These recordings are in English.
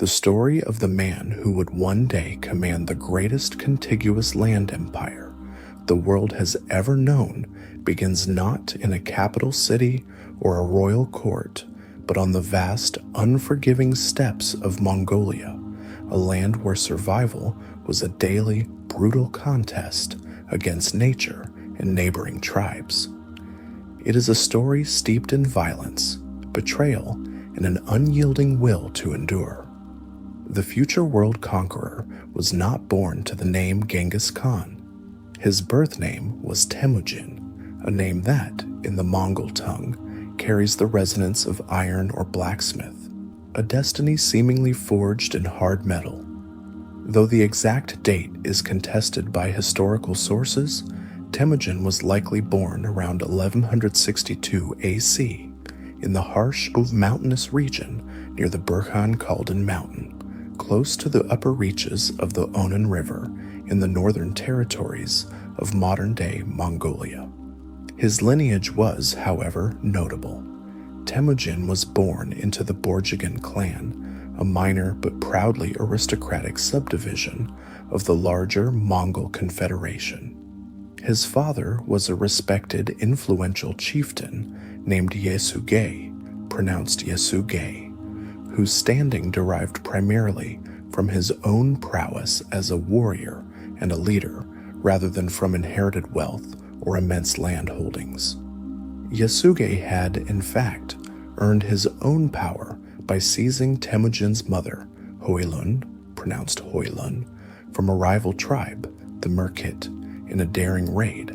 The story of the man who would one day command the greatest contiguous land empire the world has ever known begins not in a capital city or a royal court, but on the vast, unforgiving steppes of Mongolia, a land where survival was a daily, brutal contest against nature and neighboring tribes. It is a story steeped in violence, betrayal, and an unyielding will to endure. The future world conqueror was not born to the name Genghis Khan. His birth name was Temujin, a name that, in the Mongol tongue, carries the resonance of iron or blacksmith, a destiny seemingly forged in hard metal. Though the exact date is contested by historical sources, Temujin was likely born around 1162 AC in the harsh, mountainous region near the Burkhan Khaldan Mountain, close to the upper reaches of the Onan River in the northern territories of modern-day Mongolia. His lineage was, however, notable. Temujin was born into the Borjigin clan, a minor but proudly aristocratic subdivision of the larger Mongol Confederation. His father was a respected, influential chieftain named Yesugei, pronounced Yesugei, whose standing derived primarily from his own prowess as a warrior and a leader rather than from inherited wealth or immense land holdings. Yesugei had, in fact, earned his own power by seizing Temujin's mother, Hoilun, pronounced Hoilun, from a rival tribe, the Merkit, in a daring raid,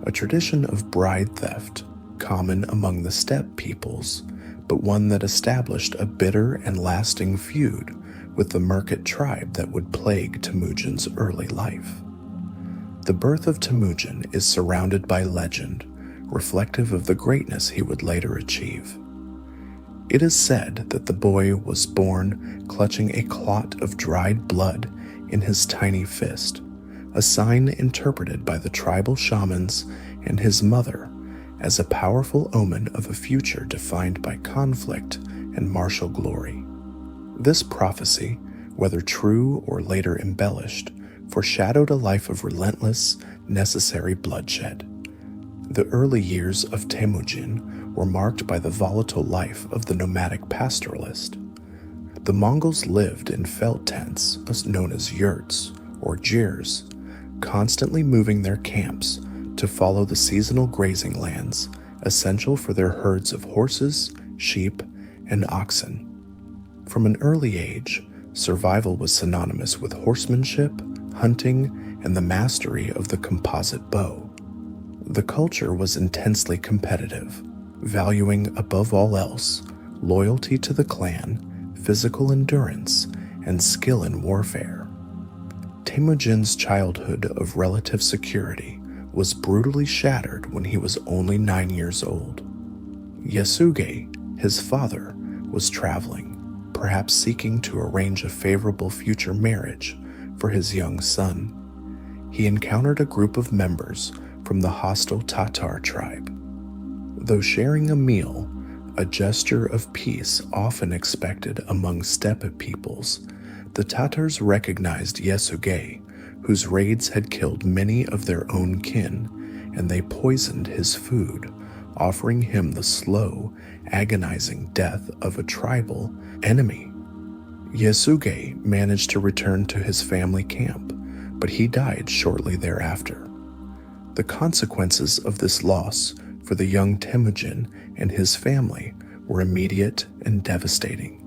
a tradition of bride theft common among the steppe peoples, but one that established a bitter and lasting feud with the Merkit tribe that would plague Temujin's early life. The birth of Temujin is surrounded by legend, reflective of the greatness he would later achieve. It is said that the boy was born clutching a clot of dried blood in his tiny fist, a sign interpreted by the tribal shamans and his mother as a powerful omen of a future defined by conflict and martial glory. This prophecy, whether true or later embellished, foreshadowed a life of relentless, necessary bloodshed. The early years of Temujin were marked by the volatile life of the nomadic pastoralist. The Mongols lived in felt tents, known as yurts or jirs, constantly moving their camps to follow the seasonal grazing lands essential for their herds of horses, sheep, and oxen. From an early age, survival was synonymous with horsemanship, hunting, and the mastery of the composite bow. The culture was intensely competitive, valuing above all else loyalty to the clan, physical endurance, and skill in warfare. Temujin's childhood of relative security was brutally shattered when he was only 9 years old. Yesugei, his father, was traveling, perhaps seeking to arrange a favorable future marriage for his young son. He encountered a group of members from the hostile Tatar tribe. Though sharing a meal, a gesture of peace often expected among steppe peoples, the Tatars recognized Yesugei, whose raids had killed many of their own kin, and they poisoned his food, offering him the slow, agonizing death of a tribal enemy. Yesugei managed to return to his family camp, but he died shortly thereafter. The consequences of this loss for the young Temujin and his family were immediate and devastating.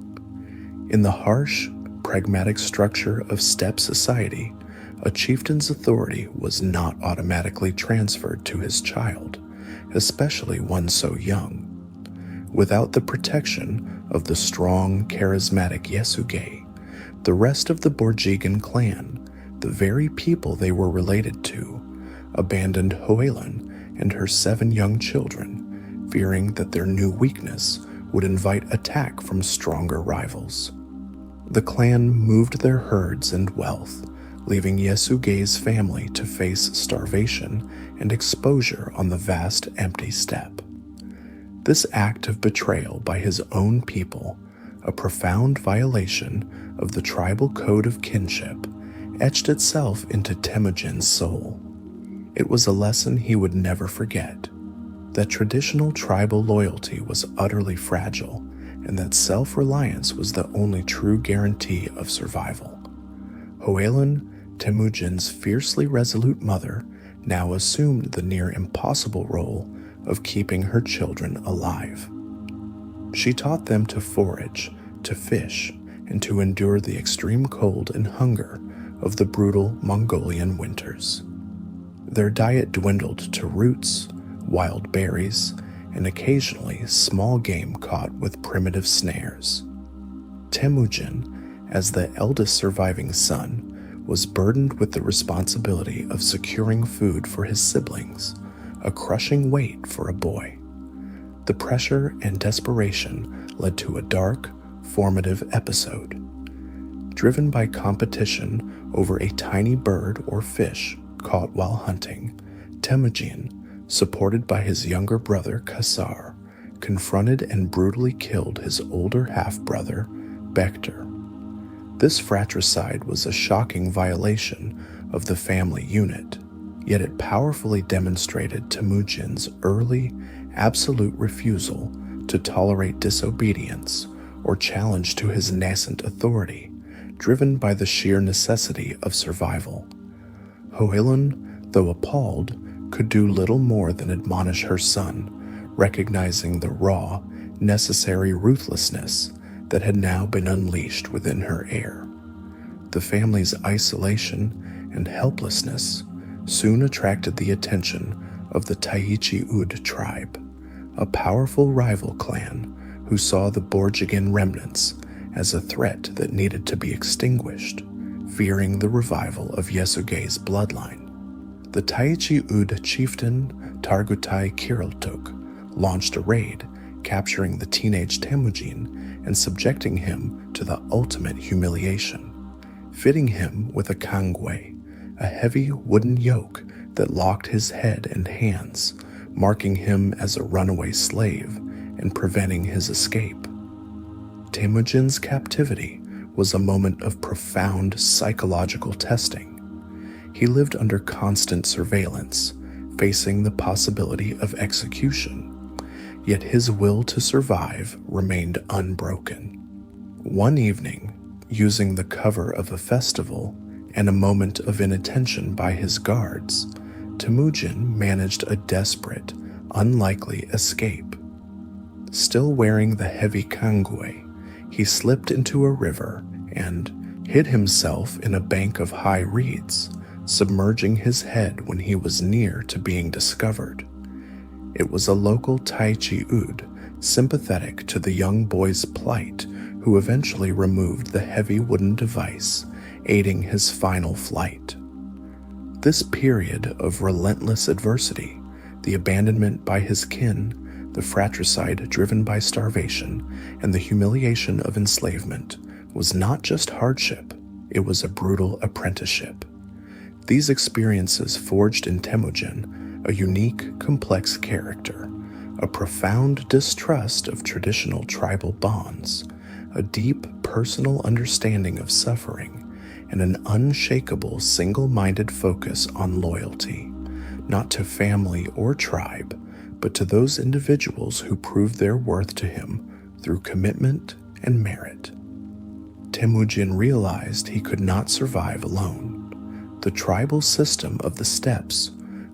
In the harsh, pragmatic structure of steppe society, a chieftain's authority was not automatically transferred to his child, especially one so young. Without the protection of the strong, charismatic Yesugei, the rest of the Borjigin clan, the very people they were related to, abandoned Hoelun and her 7 young children, fearing that their new weakness would invite attack from stronger rivals. The clan moved their herds and wealth, leaving Yesugei's family to face starvation and exposure on the vast empty steppe. This act of betrayal by his own people, a profound violation of the tribal code of kinship, etched itself into Temujin's soul. It was a lesson he would never forget, that traditional tribal loyalty was utterly fragile and that self-reliance was the only true guarantee of survival. Hoelun, Temujin's fiercely resolute mother, now assumed the near impossible role of keeping her children alive. She taught them to forage, to fish, and to endure the extreme cold and hunger of the brutal Mongolian winters. Their diet dwindled to roots, wild berries, and occasionally small game caught with primitive snares. Temujin, as the eldest surviving son, was burdened with the responsibility of securing food for his siblings, a crushing weight for a boy. The pressure and desperation led to a dark, formative episode. Driven by competition over a tiny bird or fish caught while hunting, Temujin, supported by his younger brother Kasar, confronted and brutally killed his older half-brother, Bektar. This fratricide was a shocking violation of the family unit, yet it powerfully demonstrated Temujin's early, absolute refusal to tolerate disobedience or challenge to his nascent authority, driven by the sheer necessity of survival. Hoelun, though appalled, could do little more than admonish her son, recognizing the raw, necessary ruthlessness that had now been unleashed within her heir. The family's isolation and helplessness soon attracted the attention of the Taichi Ud tribe, a powerful rival clan who saw the Borjigin remnants as a threat that needed to be extinguished, fearing the revival of Yesugei's bloodline. The Taichi Ud chieftain Targutai Kiriltuk launched a raid, capturing the teenage Temujin and subjecting him to the ultimate humiliation, fitting him with a kangwei, a heavy wooden yoke that locked his head and hands, marking him as a runaway slave and preventing his escape. Temujin's captivity was a moment of profound psychological testing. He lived under constant surveillance, facing the possibility of execution, yet his will to survive remained unbroken. One evening, using the cover of a festival and a moment of inattention by his guards, Temujin managed a desperate, unlikely escape. Still wearing the heavy kangwei, he slipped into a river and hid himself in a bank of high reeds, submerging his head when he was near to being discovered. It was a local Taichi Ud, sympathetic to the young boy's plight, who eventually removed the heavy wooden device, aiding his final flight. This period of relentless adversity, the abandonment by his kin, the fratricide driven by starvation, and the humiliation of enslavement, was not just hardship, it was a brutal apprenticeship. These experiences forged in Temujin a unique, complex character, a profound distrust of traditional tribal bonds, a deep personal understanding of suffering, and an unshakable single-minded focus on loyalty, not to family or tribe, but to those individuals who proved their worth to him through commitment and merit. Temujin realized he could not survive alone. The tribal system of the steppes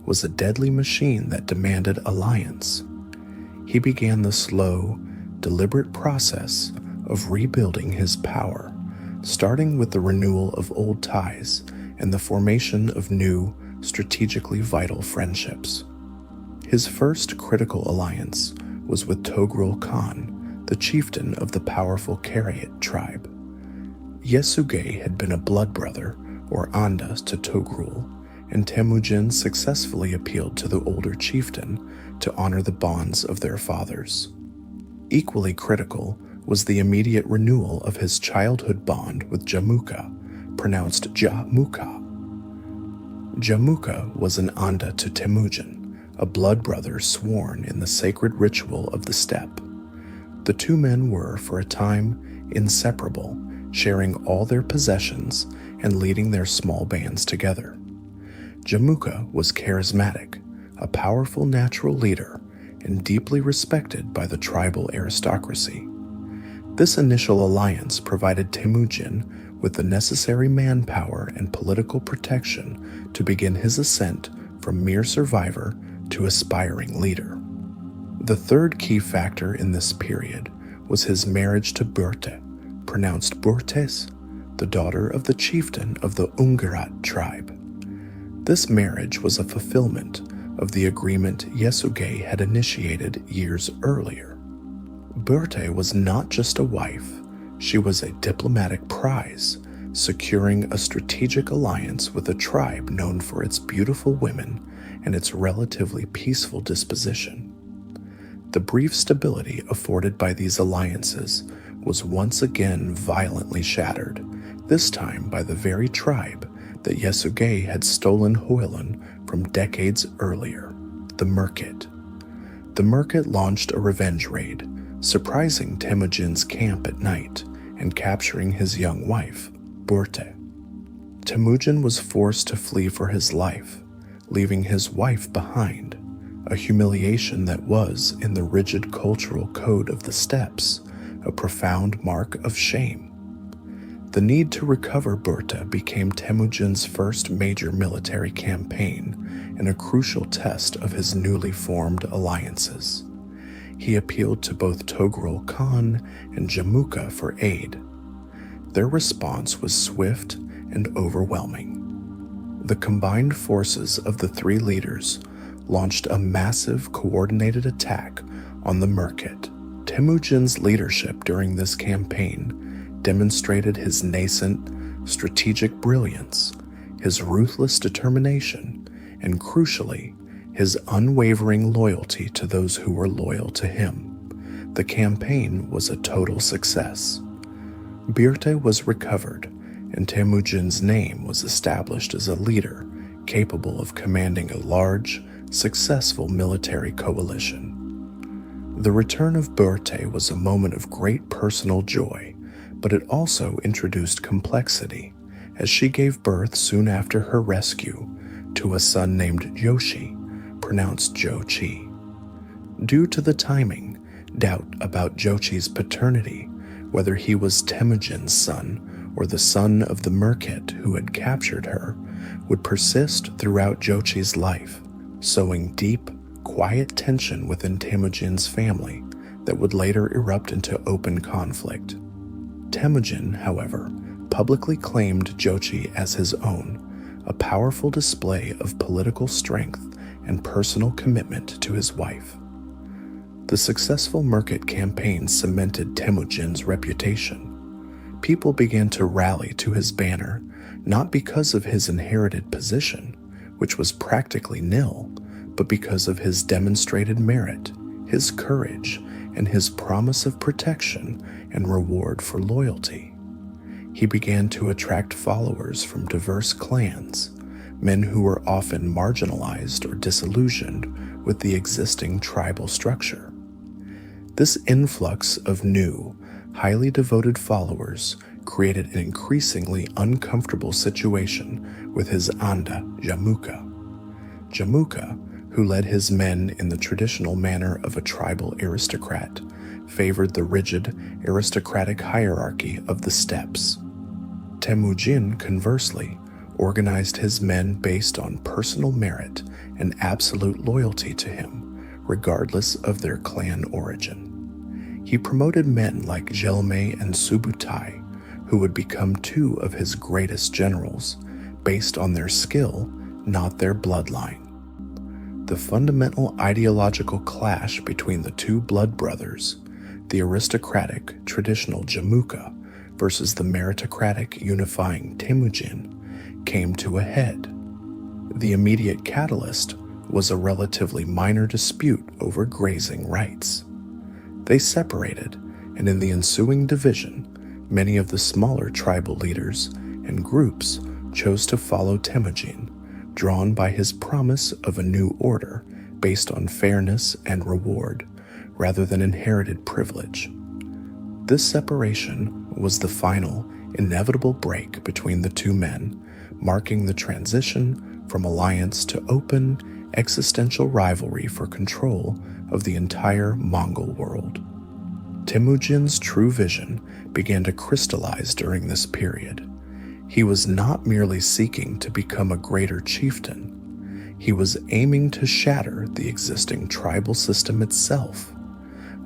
was a deadly machine that demanded alliance. He began the slow, deliberate process of rebuilding his power, starting with the renewal of old ties and the formation of new, strategically vital friendships. His first critical alliance was with Togrul Khan, the chieftain of the powerful Kariat tribe. Yesugei had been a blood brother, or Anda, to Togrul, and Temujin successfully appealed to the older chieftain to honor the bonds of their fathers. Equally critical was the immediate renewal of his childhood bond with Jamuka, pronounced Jamuka. Jamuka was an Anda to Temujin, a blood brother sworn in the sacred ritual of the steppe. The two men were, for a time, inseparable, sharing all their possessions and leading their small bands together. Jamuka was charismatic, a powerful natural leader, and deeply respected by the tribal aristocracy. This initial alliance provided Temujin with the necessary manpower and political protection to begin his ascent from mere survivor to aspiring leader. The third key factor in this period was his marriage to Berte, pronounced Burtes, the daughter of the chieftain of the Ungarat tribe. This marriage was a fulfillment of the agreement Yasuge had initiated years earlier. Berte was not just a wife, she was a diplomatic prize, securing a strategic alliance with a tribe known for its beautiful women and its relatively peaceful disposition. The brief stability afforded by these alliances was once again violently shattered, this time by the very tribe that Yasuge had stolen Hoilan from decades earlier, the Merkit. The Merkit launched a revenge raid, surprising Temujin's camp at night and capturing his young wife, Burte. Temujin was forced to flee for his life, leaving his wife behind, a humiliation that was, in the rigid cultural code of the steppes, a profound mark of shame. The need to recover Burta became Temujin's first major military campaign and a crucial test of his newly formed alliances. He appealed to both Togrul Khan and Jamuka for aid. Their response was swift and overwhelming. The combined forces of the three leaders launched a massive coordinated attack on the Merkit. Temujin's leadership during this campaign demonstrated his nascent strategic brilliance, his ruthless determination, and crucially, his unwavering loyalty to those who were loyal to him. The campaign was a total success. Birte was recovered, and Temujin's name was established as a leader capable of commanding a large, successful military coalition. The return of Birte was a moment of great personal joy, but it also introduced complexity, as she gave birth soon after her rescue to a son named Yoshi, pronounced Jochi. Due to the timing, doubt about Jochi's paternity, whether he was Temujin's son or the son of the Merkit who had captured her, would persist throughout Jochi's life, sowing deep, quiet tension within Temujin's family that would later erupt into open conflict. Temujin, however, publicly claimed Jochi as his own, a powerful display of political strength and personal commitment to his wife. The successful Merkit campaign cemented Temujin's reputation. People began to rally to his banner, not because of his inherited position, which was practically nil, but because of his demonstrated merit, his courage, and his promise of protection and reward for loyalty. He began to attract followers from diverse clans, men who were often marginalized or disillusioned with the existing tribal structure. This influx of new, highly devoted followers created an increasingly uncomfortable situation with his Anda, Jamuka. Jamuka, who led his men in the traditional manner of a tribal aristocrat, favored the rigid, aristocratic hierarchy of the steppes. Temujin, conversely, organized his men based on personal merit and absolute loyalty to him, regardless of their clan origin. He promoted men like Jelme and Subutai, who would become two of his greatest generals, based on their skill, not their bloodline. The fundamental ideological clash between the two blood brothers, the aristocratic, traditional Jamuka versus the meritocratic, unifying Temujin, came to a head. The immediate catalyst was a relatively minor dispute over grazing rights. They separated, and in the ensuing division, many of the smaller tribal leaders and groups chose to follow Temujin, drawn by his promise of a new order based on fairness and reward, rather than inherited privilege. This separation was the final, inevitable break between the two men, marking the transition from alliance to open, existential rivalry for control of the entire Mongol world. Temujin's true vision began to crystallize during this period. He was not merely seeking to become a greater chieftain. He was aiming to shatter the existing tribal system itself,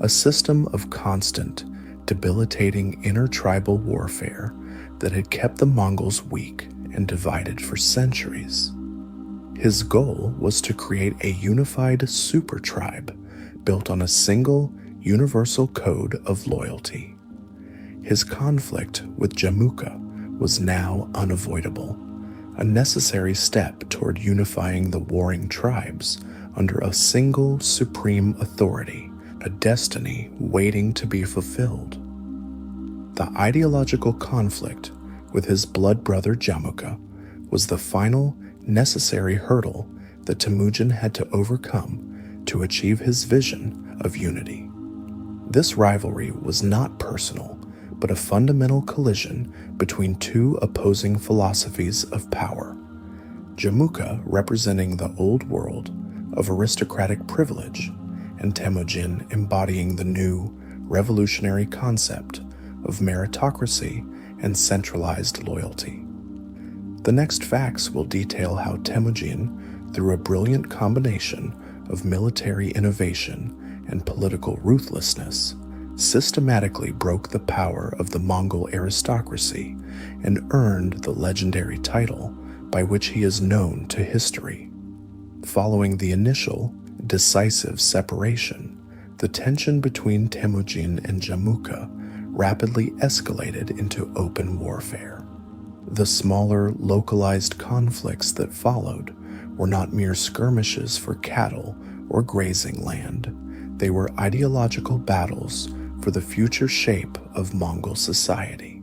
a system of constant, debilitating intertribal warfare that had kept the Mongols weak and divided for centuries. His goal was to create a unified super tribe built on a single, universal code of loyalty. His conflict with Jamuka was now unavoidable, a necessary step toward unifying the warring tribes under a single supreme authority, a destiny waiting to be fulfilled. The ideological conflict with his blood brother Jamuka was the final, necessary hurdle that Temujin had to overcome to achieve his vision of unity. This rivalry was not personal, but a fundamental collision between two opposing philosophies of power. Jamuka representing the old world of aristocratic privilege, and Temujin embodying the new, revolutionary concept of meritocracy and centralized loyalty. The next facts will detail how Temujin, through a brilliant combination of military innovation and political ruthlessness, systematically broke the power of the Mongol aristocracy and earned the legendary title by which he is known to history. Following the initial, decisive separation, the tension between Temujin and Jamuka rapidly escalated into open warfare. The smaller, localized conflicts that followed were not mere skirmishes for cattle or grazing land. They were ideological battles for the future shape of Mongol society.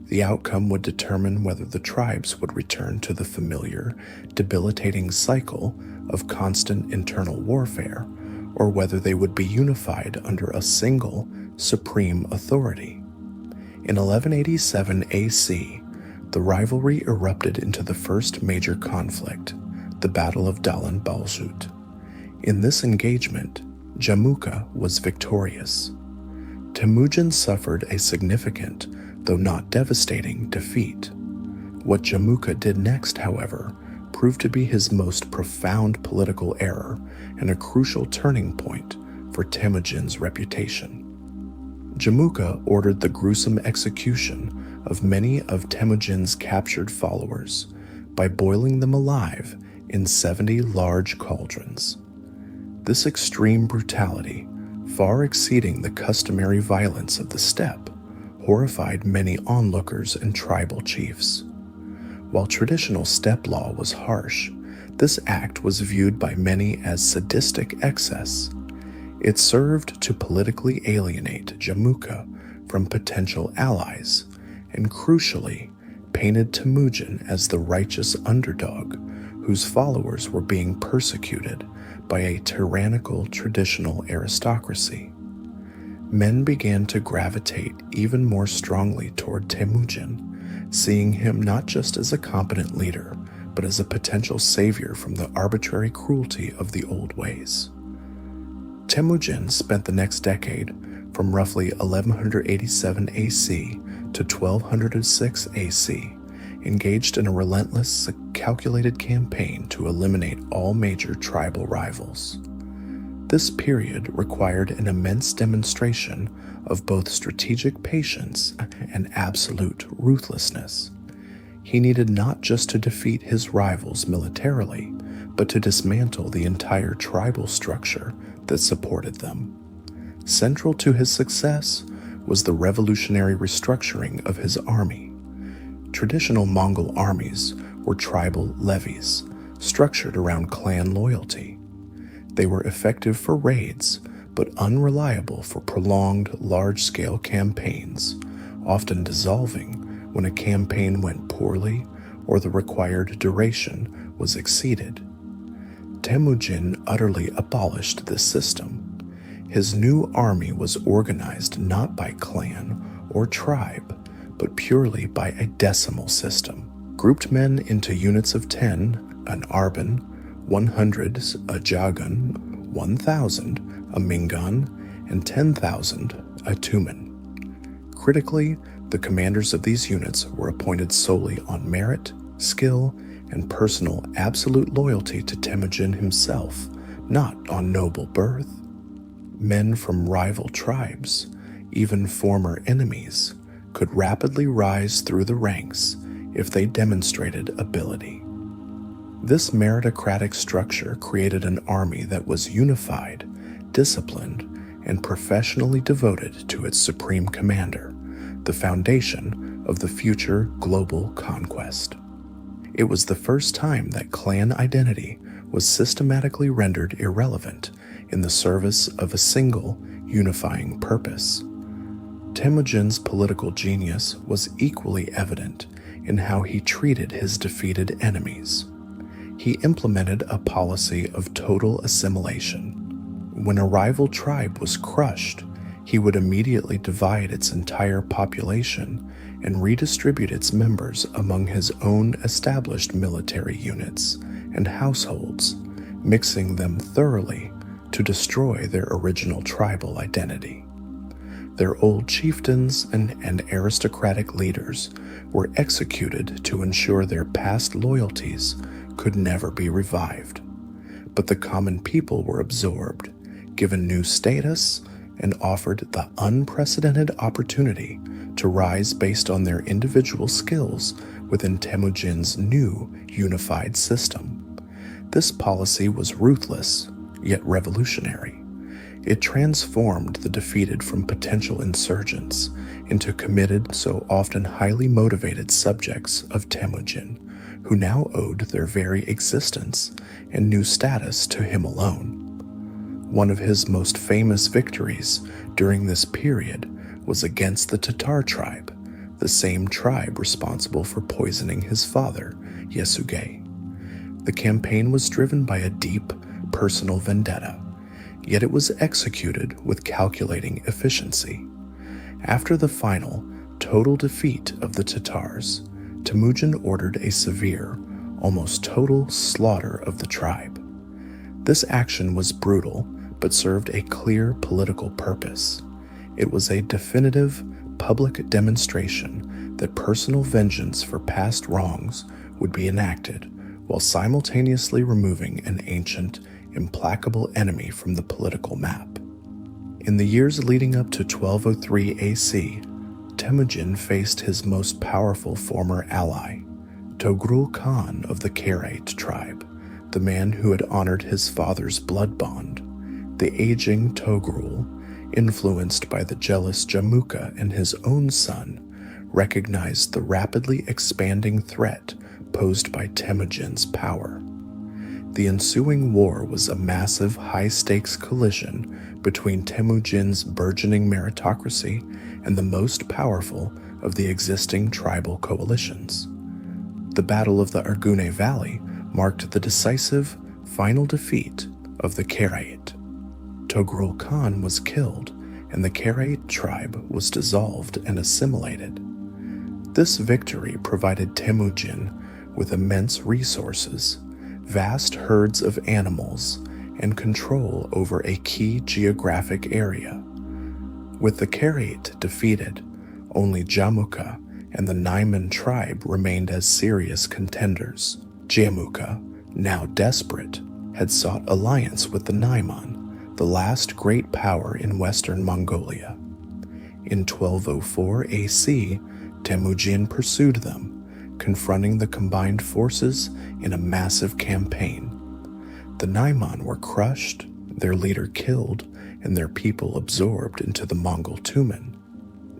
The outcome would determine whether the tribes would return to the familiar, debilitating cycle of constant internal warfare, or whether they would be unified under a single, supreme authority. In 1187 AC, the rivalry erupted into the first major conflict, the Battle of Dalan Balshut. In this engagement, Jamuka was victorious. Temujin suffered a significant, though not devastating, defeat. What Jamuka did next, however, proved to be his most profound political error and a crucial turning point for Temujin's reputation. Jamuka ordered the gruesome execution of many of Temujin's captured followers by boiling them alive in 70 large cauldrons. This extreme brutality, far exceeding the customary violence of the steppe, horrified many onlookers and tribal chiefs. While traditional steppe law was harsh, this act was viewed by many as sadistic excess. It served to politically alienate Jamuka from potential allies, and crucially, painted Temujin as the righteous underdog whose followers were being persecuted by a tyrannical traditional aristocracy. Men began to gravitate even more strongly toward Temujin, seeing him not just as a competent leader, but as a potential savior from the arbitrary cruelty of the old ways. Temujin spent the next decade, from roughly 1187 AC to 1206 AC, engaged in a relentless, calculated campaign to eliminate all major tribal rivals. This period required an immense demonstration of both strategic patience and absolute ruthlessness. He needed not just to defeat his rivals militarily, but to dismantle the entire tribal structure that supported them. Central to his success was the revolutionary restructuring of his army. Traditional Mongol armies were tribal levies, structured around clan loyalty. They were effective for raids, but unreliable for prolonged, large-scale campaigns, often dissolving when a campaign went poorly or the required duration was exceeded. Temujin utterly abolished this system. His new army was organized not by clan or tribe, but purely by a decimal system. Grouped men into units of 10, an arban, 100s, a jagan, 1,000, a mingan, and 10,000, a tumen. Critically, the commanders of these units were appointed solely on merit, skill, and personal absolute loyalty to Temujin himself, not on noble birth. Men from rival tribes, even former enemies, could rapidly rise through the ranks if they demonstrated ability. This meritocratic structure created an army that was unified, disciplined, and professionally devoted to its supreme commander, the foundation of the future global conquest. It was the first time that clan identity was systematically rendered irrelevant in the service of a single unifying purpose. Temujin's political genius was equally evident in how he treated his defeated enemies. He implemented a policy of total assimilation. When a rival tribe was crushed, he would immediately divide its entire population and redistribute its members among his own established military units and households, mixing them thoroughly to destroy their original tribal identity. Their old chieftains and aristocratic leaders were executed to ensure their past loyalties could never be revived. But the common people were absorbed, given new status, and offered the unprecedented opportunity to rise based on their individual skills within Temujin's new unified system. This policy was ruthless, yet revolutionary. It transformed the defeated from potential insurgents into committed, so often highly motivated subjects of Temujin, who now owed their very existence and new status to him alone. One of his most famous victories during this period was against the Tatar tribe, the same tribe responsible for poisoning his father, Yasuge. The campaign was driven by a deep, personal vendetta, yet it was executed with calculating efficiency. After the final, total defeat of the Tatars, Temujin ordered a severe, almost total slaughter of the tribe. This action was brutal, but served a clear political purpose. It was a definitive, public demonstration that personal vengeance for past wrongs would be enacted, while simultaneously removing an ancient, implacable enemy from the political map. In the years leading up to 1203 AC, Temujin faced his most powerful former ally, Togrul Khan of the Karaite tribe, the man who had honored his father's blood bond. The aging Togrul, influenced by the jealous Jamuka and his own son, recognized the rapidly expanding threat posed by Temujin's power. The ensuing war was a massive high-stakes collision between Temujin's burgeoning meritocracy and the most powerful of the existing tribal coalitions. The Battle of the Argune Valley marked the decisive, final defeat of the Karaite. Togrul Khan was killed, and the Karaite tribe was dissolved and assimilated. This victory provided Temujin with immense resources, vast herds of animals, and control over a key geographic area. With the Karaite defeated, only Jamuka and the Naiman tribe remained as serious contenders. Jamuka, now desperate, had sought alliance with the Naiman, the last great power in western Mongolia. In 1204 AC, Temujin pursued them, confronting the combined forces in a massive campaign. The Naiman were crushed, their leader killed, and their people absorbed into the Mongol Tumen.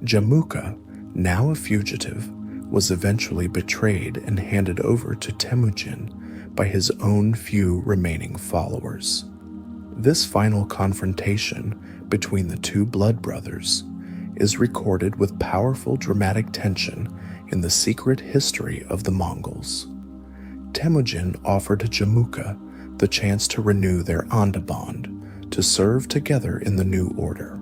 Jamuka, now a fugitive, was eventually betrayed and handed over to Temujin by his own few remaining followers. This final confrontation between the two blood brothers is recorded with powerful dramatic tension in the secret history of the Mongols. Temujin offered Jamuka the chance to renew their Anda bond, to serve together in the new order.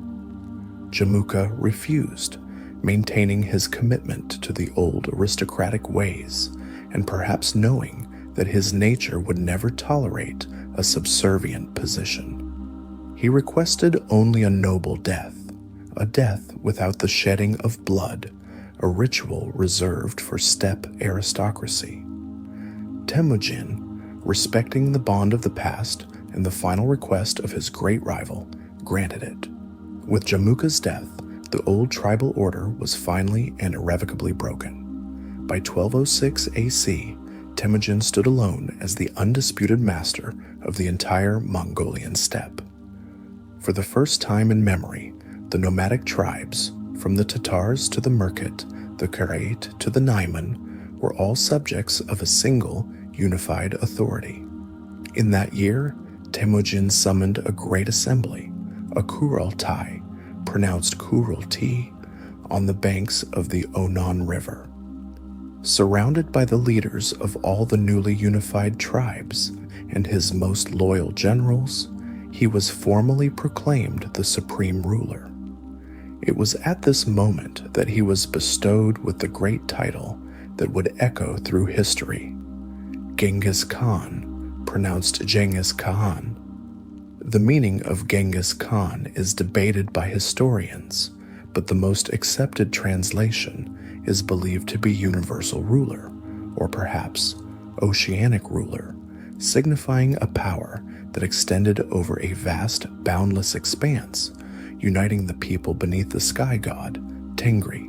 Jamuka refused, maintaining his commitment to the old aristocratic ways, and perhaps knowing that his nature would never tolerate a subservient position. He requested only a noble death, a death without the shedding of blood, a ritual reserved for steppe aristocracy. Temujin, respecting the bond of the past and the final request of his great rival, granted it. With Jamuka's death, the old tribal order was finally and irrevocably broken. By 1206 AC, Temujin stood alone as the undisputed master of the entire Mongolian steppe. For the first time in memory, the nomadic tribes, from the Tatars to the Merkit, the Karait to the Naiman, were all subjects of a single, unified authority. In that year, Temujin summoned a great assembly, a Kurultai, pronounced Kurulti, on the banks of the Onon River. Surrounded by the leaders of all the newly unified tribes and his most loyal generals, he was formally proclaimed the supreme ruler. It was at this moment that he was bestowed with the great title that would echo through history, Genghis Khan, pronounced Genghis Khan. The meaning of Genghis Khan is debated by historians, but the most accepted translation is believed to be universal ruler, or perhaps oceanic ruler, signifying a power that extended over a vast, boundless expanse, uniting the people beneath the sky god, Tengri.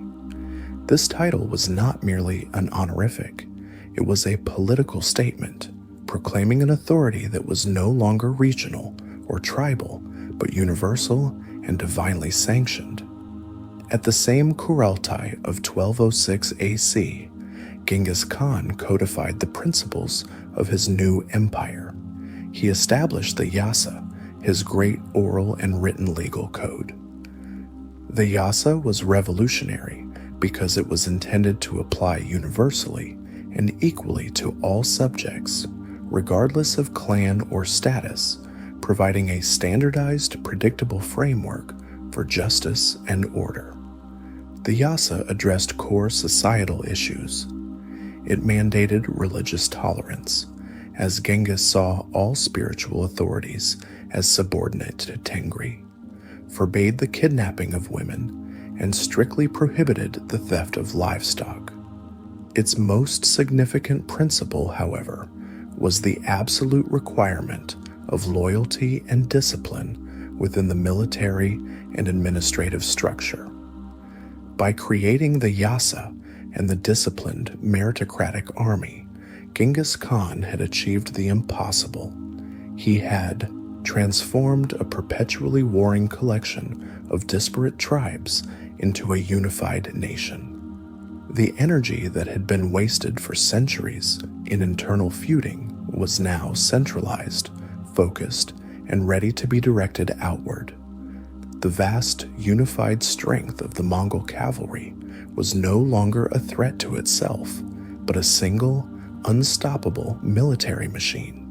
This title was not merely an honorific, it was a political statement, proclaiming an authority that was no longer regional or tribal, but universal and divinely sanctioned. At the same Kurultai of 1206 AC, Genghis Khan codified the principles of his new empire. He established the Yasa, his great oral and written legal code. The Yasa was revolutionary because it was intended to apply universally and equally to all subjects, regardless of clan or status, providing a standardized, predictable framework for justice and order. The Yasa addressed core societal issues. It mandated religious tolerance, as Genghis saw all spiritual authorities as subordinate to Tengri, forbade the kidnapping of women, and strictly prohibited the theft of livestock. Its most significant principle, however, was the absolute requirement of loyalty and discipline within the military and administrative structure. By creating the Yasa and the disciplined meritocratic army, Genghis Khan had achieved the impossible. He had transformed a perpetually warring collection of disparate tribes into a unified nation. The energy that had been wasted for centuries in internal feuding was now centralized, focused, and ready to be directed outward. The vast, unified strength of the Mongol cavalry was no longer a threat to itself, but a single, unstoppable military machine.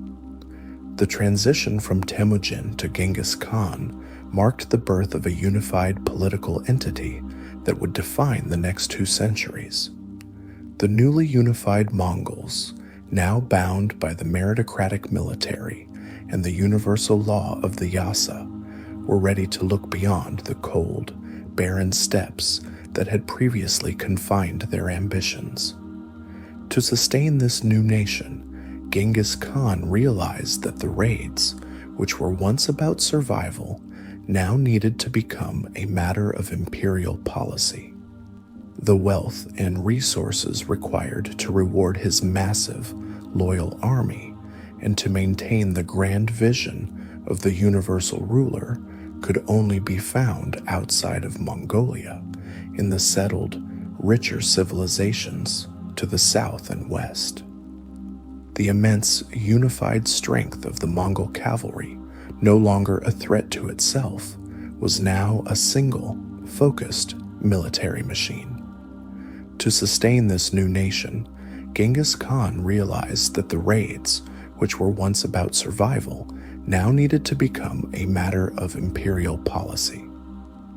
The transition from Temujin to Genghis Khan marked the birth of a unified political entity that would define the next 2 centuries. The newly unified Mongols, now bound by the meritocratic military and the universal law of the Yasa, were ready to look beyond the cold, barren steppes that had previously confined their ambitions. To sustain this new nation, Genghis Khan realized that the raids, which were once about survival, now needed to become a matter of imperial policy. The wealth and resources required to reward his massive, loyal army and to maintain the grand vision of the universal ruler could only be found outside of Mongolia, in the settled, richer civilizations to the south and west. The immense, unified strength of the Mongol cavalry, no longer a threat to itself, was now a single, focused military machine. To sustain this new nation, Genghis Khan realized that the raids, which were once about survival, now needed to become a matter of imperial policy.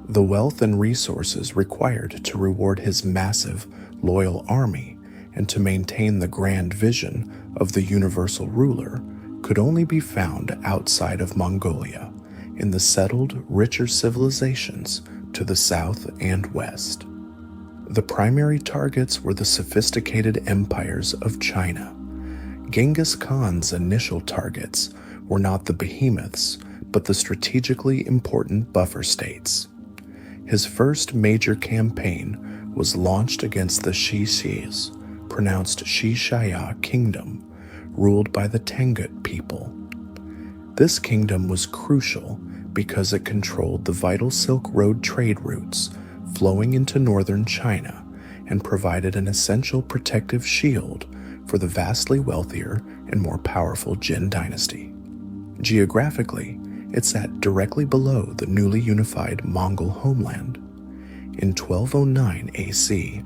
The wealth and resources required to reward his massive, loyal army and to maintain the grand vision of the universal ruler could only be found outside of Mongolia, in the settled, richer civilizations to the south and west. The primary targets were the sophisticated empires of China. Genghis Khan's initial targets were not the behemoths, but the strategically important buffer states. His first major campaign was launched against the Shishis, pronounced Shishaya Kingdom, ruled by the Tangut people. This kingdom was crucial because it controlled the vital Silk Road trade routes flowing into northern China and provided an essential protective shield for the vastly wealthier and more powerful Jin dynasty. Geographically, it sat directly below the newly unified Mongol homeland. In 1209 AC,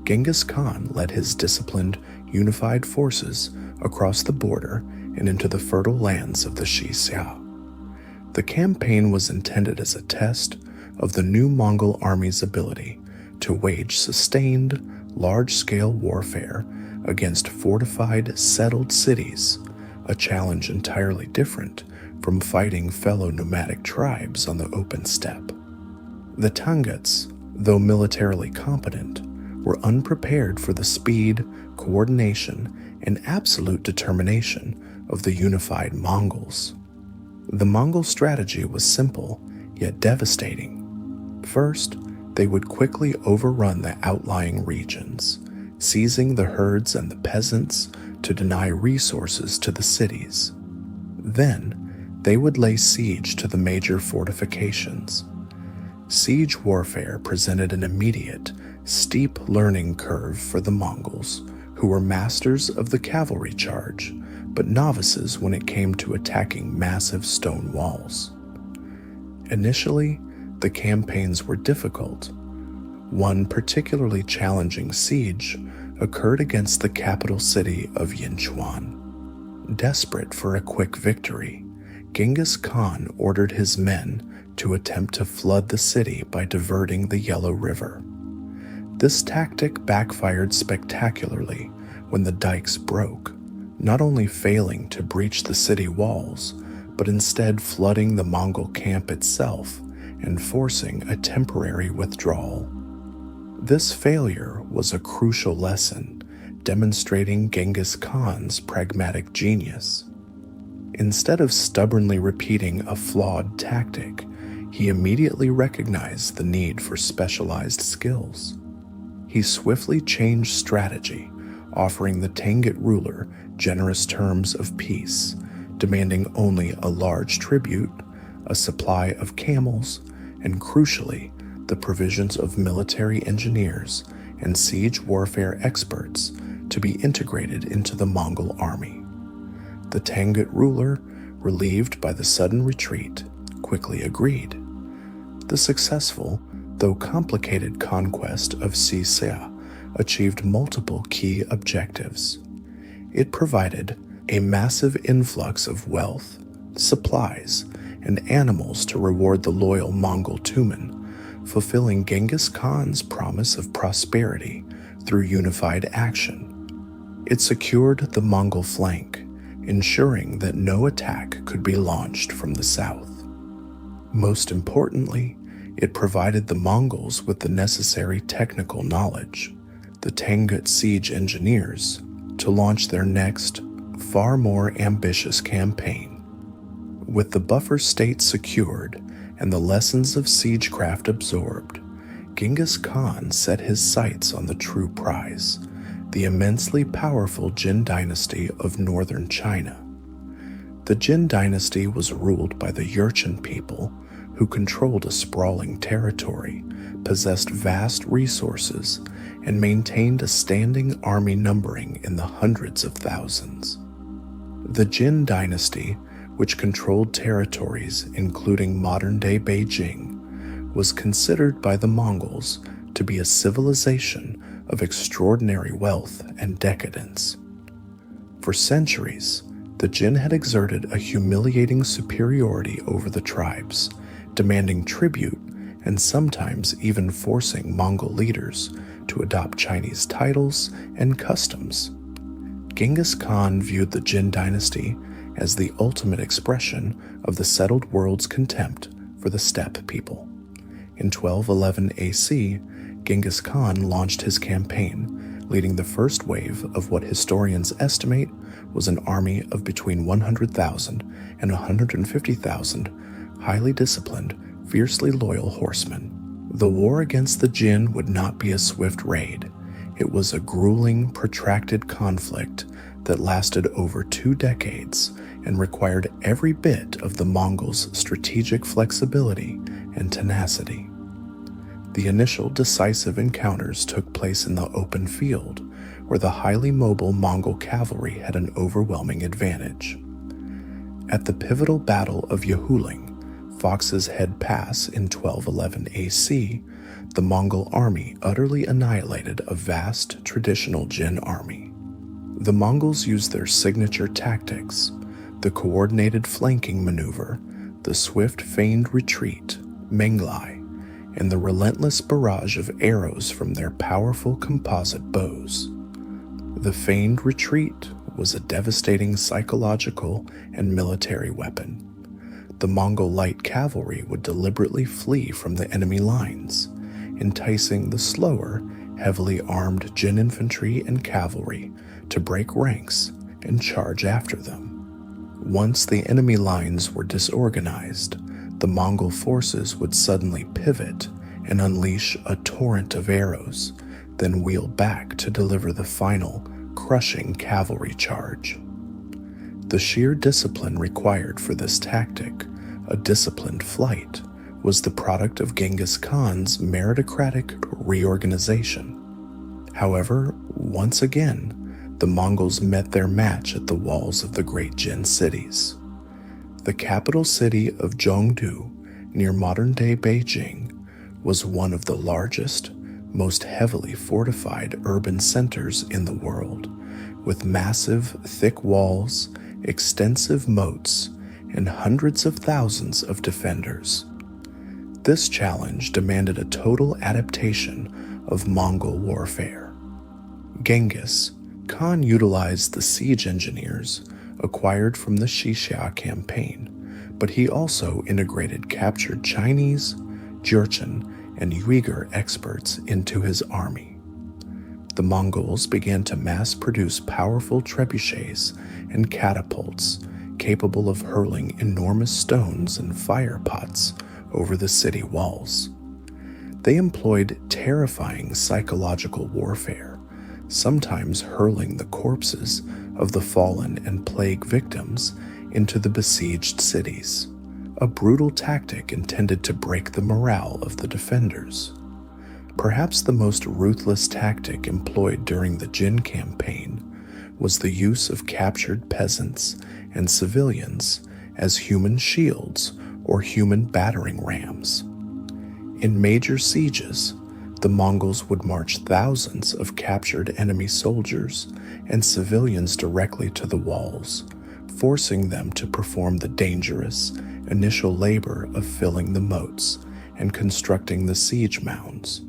Genghis Khan led his disciplined, unified forces across the border and into the fertile lands of the Xia. The campaign was intended as a test of the new Mongol army's ability to wage sustained, large-scale warfare against fortified, settled cities, a challenge entirely different from fighting fellow nomadic tribes on the open steppe. The Tanguts, though militarily competent, were unprepared for the speed, coordination, and absolute determination of the unified Mongols. The Mongol strategy was simple, yet devastating. First, they would quickly overrun the outlying regions, seizing the herds and the peasants to deny resources to the cities. Then, they would lay siege to the major fortifications. Siege warfare presented an immediate, steep learning curve for the Mongols, who were masters of the cavalry charge, but novices when it came to attacking massive stone walls. Initially, the campaigns were difficult. One particularly challenging siege occurred against the capital city of Yinchuan. Desperate for a quick victory, Genghis Khan ordered his men to attempt to flood the city by diverting the Yellow River. This tactic backfired spectacularly when the dikes broke, not only failing to breach the city walls, but instead flooding the Mongol camp itself and forcing a temporary withdrawal. This failure was a crucial lesson, demonstrating Genghis Khan's pragmatic genius. Instead of stubbornly repeating a flawed tactic, he immediately recognized the need for specialized skills. He swiftly changed strategy, offering the Tangut ruler generous terms of peace, demanding only a large tribute, a supply of camels, and crucially, the provisions of military engineers and siege warfare experts to be integrated into the Mongol army. The Tangut ruler, relieved by the sudden retreat, quickly agreed. The successful, though complicated conquest of Xia achieved multiple key objectives. It provided a massive influx of wealth, supplies, and animals to reward the loyal Mongol Tumen, fulfilling Genghis Khan's promise of prosperity through unified action. It secured the Mongol flank, ensuring that no attack could be launched from the south. Most importantly, it provided the Mongols with the necessary technical knowledge, the Tangut siege engineers, to launch their next, far more ambitious campaign. With the buffer state secured and the lessons of siegecraft absorbed, Genghis Khan set his sights on the true prize, the immensely powerful Jin dynasty of northern China. The Jin dynasty was ruled by the Jurchen people, who controlled a sprawling territory, possessed vast resources, and maintained a standing army numbering in the hundreds of thousands. The Jin dynasty, which controlled territories including modern-day Beijing, was considered by the Mongols to be a civilization of extraordinary wealth and decadence. For centuries, The Jin had exerted a humiliating superiority over the tribes, demanding tribute and sometimes even forcing Mongol leaders to adopt Chinese titles and customs. Genghis Khan viewed the Jin dynasty as the ultimate expression of the settled world's contempt for the steppe people. In 1211 AC, Genghis Khan launched his campaign, leading the first wave of what historians estimate was an army of between 100,000 and 150,000 highly disciplined, fiercely loyal horsemen. The war against the Jin would not be a swift raid. It was a grueling, protracted conflict that lasted over 2 decades and required every bit of the Mongols' strategic flexibility and tenacity. The initial decisive encounters took place in the open field, where the highly mobile Mongol cavalry had an overwhelming advantage. At the pivotal Battle of Yahuling, Fox's Head Pass in 1211 AC, the Mongol army utterly annihilated a vast traditional Jin army. The Mongols used their signature tactics, the coordinated flanking maneuver, the swift feigned retreat, Menglai, and the relentless barrage of arrows from their powerful composite bows. The feigned retreat was a devastating psychological and military weapon. The Mongol light cavalry would deliberately flee from the enemy lines, enticing the slower, heavily armed Jin infantry and cavalry to break ranks and charge after them. Once the enemy lines were disorganized, the Mongol forces would suddenly pivot and unleash a torrent of arrows, then wheel back to deliver the final, crushing cavalry charge. The sheer discipline required for this tactic, a disciplined flight, was the product of Genghis Khan's meritocratic reorganization. However, once again, the Mongols met their match at the walls of the great Jin cities. The capital city of Zhongdu, near modern-day Beijing, was one of the largest, most heavily fortified urban centers in the world, with massive, thick walls, extensive moats, and hundreds of thousands of defenders. This challenge demanded a total adaptation of Mongol warfare. Genghis Khan utilized the siege engineers acquired from the Xixia campaign, but he also integrated captured Chinese, Jurchen, and Uyghur experts into his army. The Mongols began to mass-produce powerful trebuchets and catapults capable of hurling enormous stones and fire pots over the city walls. They employed terrifying psychological warfare, sometimes hurling the corpses of the fallen and plague victims into the besieged cities, a brutal tactic intended to break the morale of the defenders. Perhaps the most ruthless tactic employed during the Jin campaign was the use of captured peasants and civilians as human shields or human battering rams. In major sieges, the Mongols would march thousands of captured enemy soldiers and civilians directly to the walls, forcing them to perform the dangerous initial labor of filling the moats and constructing the siege mounds.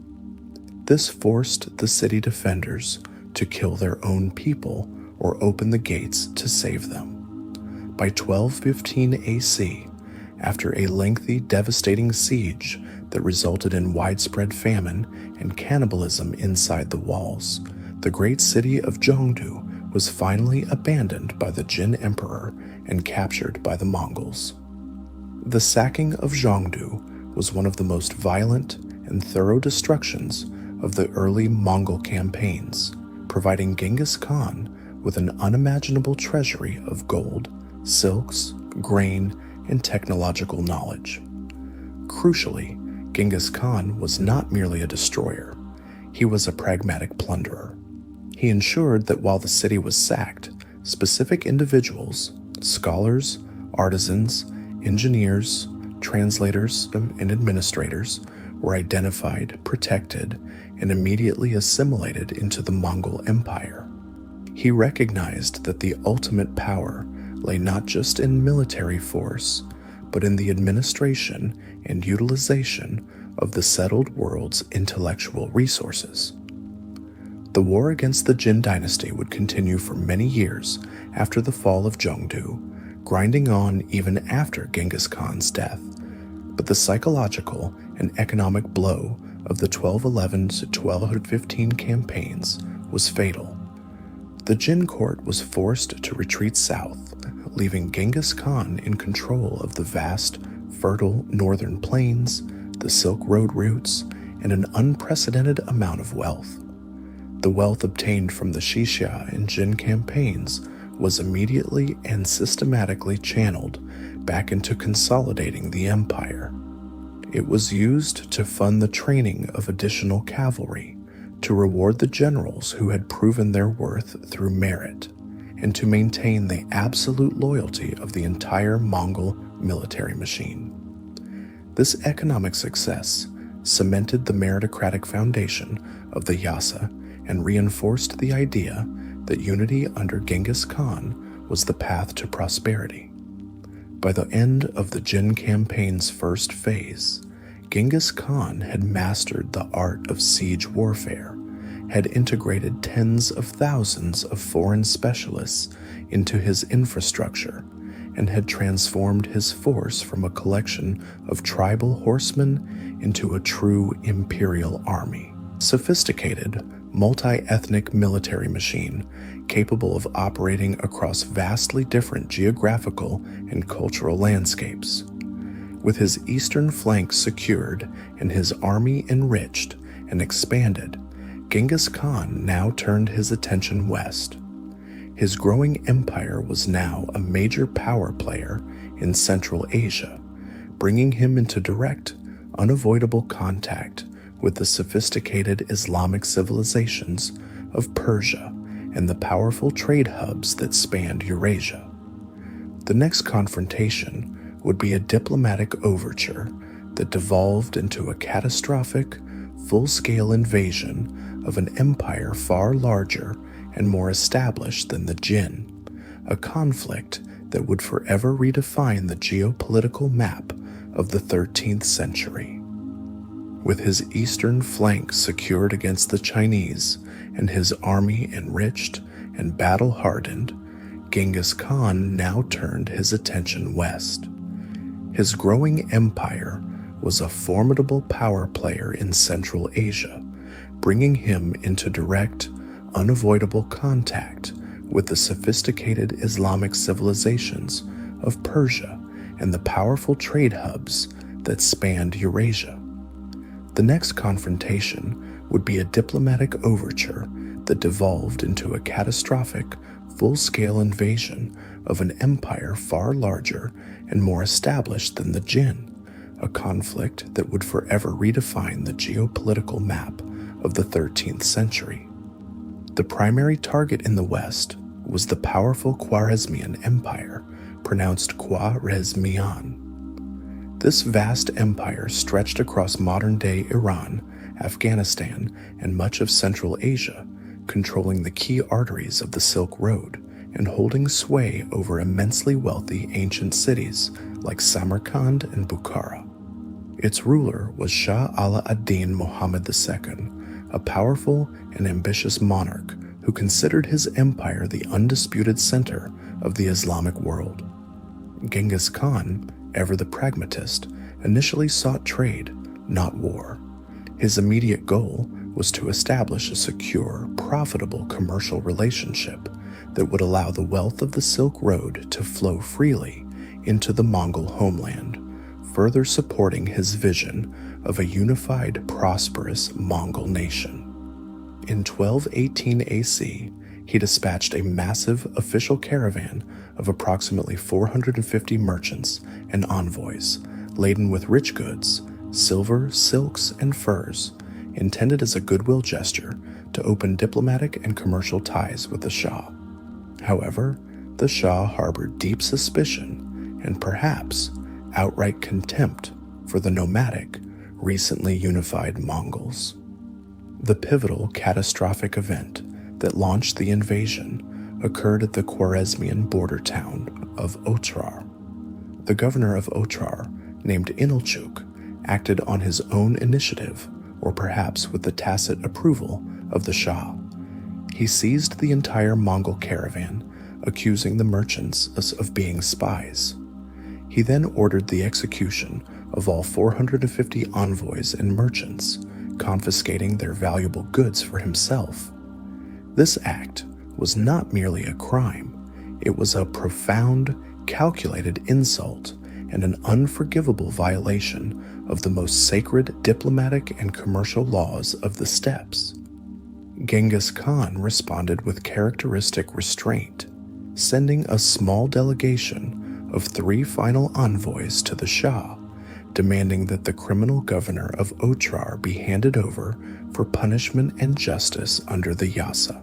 This forced the city defenders to kill their own people or open the gates to save them. By 1215 AC, after a lengthy, devastating siege that resulted in widespread famine and cannibalism inside the walls, the great city of Zhongdu was finally abandoned by the Jin emperor and captured by the Mongols. The sacking of Zhongdu was one of the most violent and thorough destructions of the early Mongol campaigns, providing Genghis Khan with an unimaginable treasury of gold, silks, grain, and technological knowledge. Crucially, Genghis Khan was not merely a destroyer, he was a pragmatic plunderer. He ensured that while the city was sacked, specific individuals, scholars, artisans, engineers, translators, and administrators were identified, protected, and immediately assimilated into the Mongol Empire. He recognized that the ultimate power lay not just in military force, but in the administration and utilization of the settled world's intellectual resources. The war against the Jin dynasty would continue for many years after the fall of Zhengdu, grinding on even after Genghis Khan's death. But the psychological and economic blow of the 1211 to 1215 campaigns was fatal. The Jin court was forced to retreat south, leaving Genghis Khan in control of the vast, fertile northern plains, the Silk Road routes, and an unprecedented amount of wealth. The wealth obtained from the Xixia and Jin campaigns was immediately and systematically channeled back into consolidating the empire. It was used to fund the training of additional cavalry, to reward the generals who had proven their worth through merit, and to maintain the absolute loyalty of the entire Mongol military machine. This economic success cemented the meritocratic foundation of the Yasa and reinforced the idea that unity under Genghis Khan was the path to prosperity. By the end of the Jin campaign's first phase, Genghis Khan had mastered the art of siege warfare, had integrated tens of thousands of foreign specialists into his infrastructure, and had transformed his force from a collection of tribal horsemen into a true imperial army. Sophisticated, multi-ethnic military machine capable of operating across vastly different geographical and cultural landscapes. With his eastern flank secured and his army enriched and expanded, Genghis Khan now turned his attention west. His growing empire was now a major power player in Central Asia, bringing him into direct, unavoidable contact with the sophisticated Islamic civilizations of Persia and the powerful trade hubs that spanned Eurasia. The next confrontation would be a diplomatic overture that devolved into a catastrophic, full-scale invasion of an empire far larger and more established than the Jin, a conflict that would forever redefine the geopolitical map of the 13th century. With his eastern flank secured against the Chinese and his army enriched and battle-hardened, Genghis Khan now turned his attention west. His growing empire was a formidable power player in Central Asia, bringing him into direct, unavoidable contact with the sophisticated Islamic civilizations of Persia and the powerful trade hubs that spanned Eurasia. The next confrontation would be a diplomatic overture that devolved into a catastrophic, full-scale invasion of an empire far larger and more established than the Jin, a conflict that would forever redefine the geopolitical map of the 13th century. The primary target in the West was the powerful Khwarezmian Empire, pronounced Khwarezmian. This vast empire stretched across modern-day Iran, Afghanistan, and much of Central Asia, controlling the key arteries of the Silk Road and holding sway over immensely wealthy ancient cities like Samarkand and Bukhara. Its ruler was Shah Ala ad-Din Muhammad II, a powerful and ambitious monarch who considered his empire the undisputed center of the Islamic world. Genghis Khan, ever the pragmatist, initially sought trade, not war. His immediate goal was to establish a secure, profitable commercial relationship that would allow the wealth of the Silk Road to flow freely into the Mongol homeland, further supporting his vision of a unified, prosperous Mongol nation. In 1218 AC, he dispatched a massive official caravan of approximately 450 merchants and envoys, laden with rich goods, silver, silks, and furs, intended as a goodwill gesture to open diplomatic and commercial ties with the Shah. However, the Shah harbored deep suspicion and perhaps outright contempt for the nomadic, recently unified Mongols. The pivotal, catastrophic event that launched the invasion occurred at the Khwarezmian border town of Otrar. The governor of Otrar, named Inalchuk, acted on his own initiative, or perhaps with the tacit approval of the Shah. He seized the entire Mongol caravan, accusing the merchants of being spies. He then ordered the execution of all 450 envoys and merchants, confiscating their valuable goods for himself. This act was not merely a crime, it was a profound, calculated insult and an unforgivable violation of the most sacred diplomatic and commercial laws of the steppes. Genghis Khan responded with characteristic restraint, sending a small delegation of 3 final envoys to the Shah, demanding that the criminal governor of Otrar be handed over for punishment and justice under the Yasa.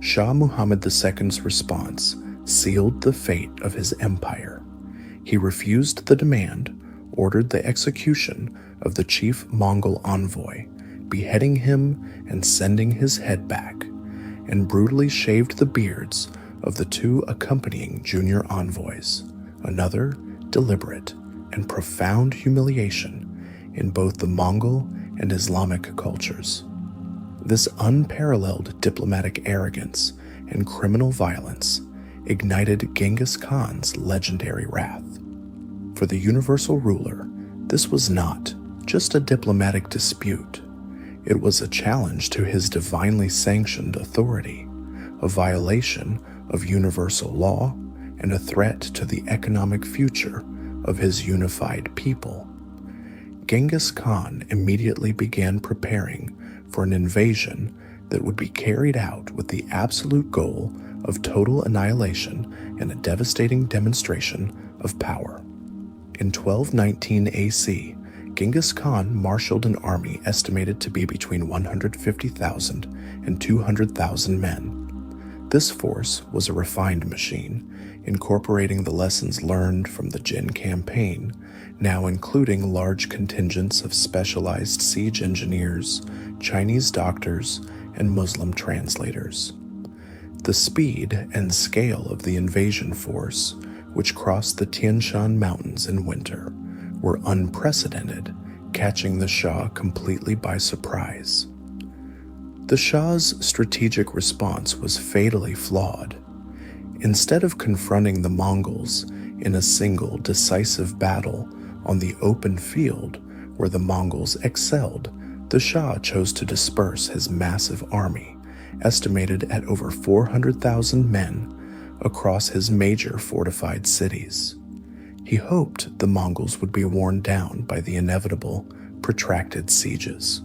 Shah Muhammad II's response sealed the fate of his empire. He refused the demand, ordered the execution of the chief Mongol envoy, beheading him and sending his head back, and brutally shaved the beards of the 2 accompanying junior envoys, another deliberate and profound humiliation in both the Mongol and Islamic cultures. This unparalleled diplomatic arrogance and criminal violence ignited Genghis Khan's legendary wrath. For the universal ruler, this was not just a diplomatic dispute. It was a challenge to his divinely sanctioned authority, a violation of universal law, and a threat to the economic future of his unified people. Genghis Khan immediately began preparing for an invasion that would be carried out with the absolute goal of total annihilation and a devastating demonstration of power. In 1219 AC, Genghis Khan marshaled an army estimated to be between 150,000 and 200,000 men. This force was a refined machine, incorporating the lessons learned from the Jin campaign, now including large contingents of specialized siege engineers, Chinese doctors, and Muslim translators. The speed and scale of the invasion force, which crossed the Tian Shan Mountains in winter, were unprecedented, catching the Shah completely by surprise. The Shah's strategic response was fatally flawed. Instead of confronting the Mongols in a single decisive battle on the open field where the Mongols excelled, the Shah chose to disperse his massive army, estimated at over 400,000 men, across his major fortified cities. He hoped the Mongols would be worn down by the inevitable, protracted sieges.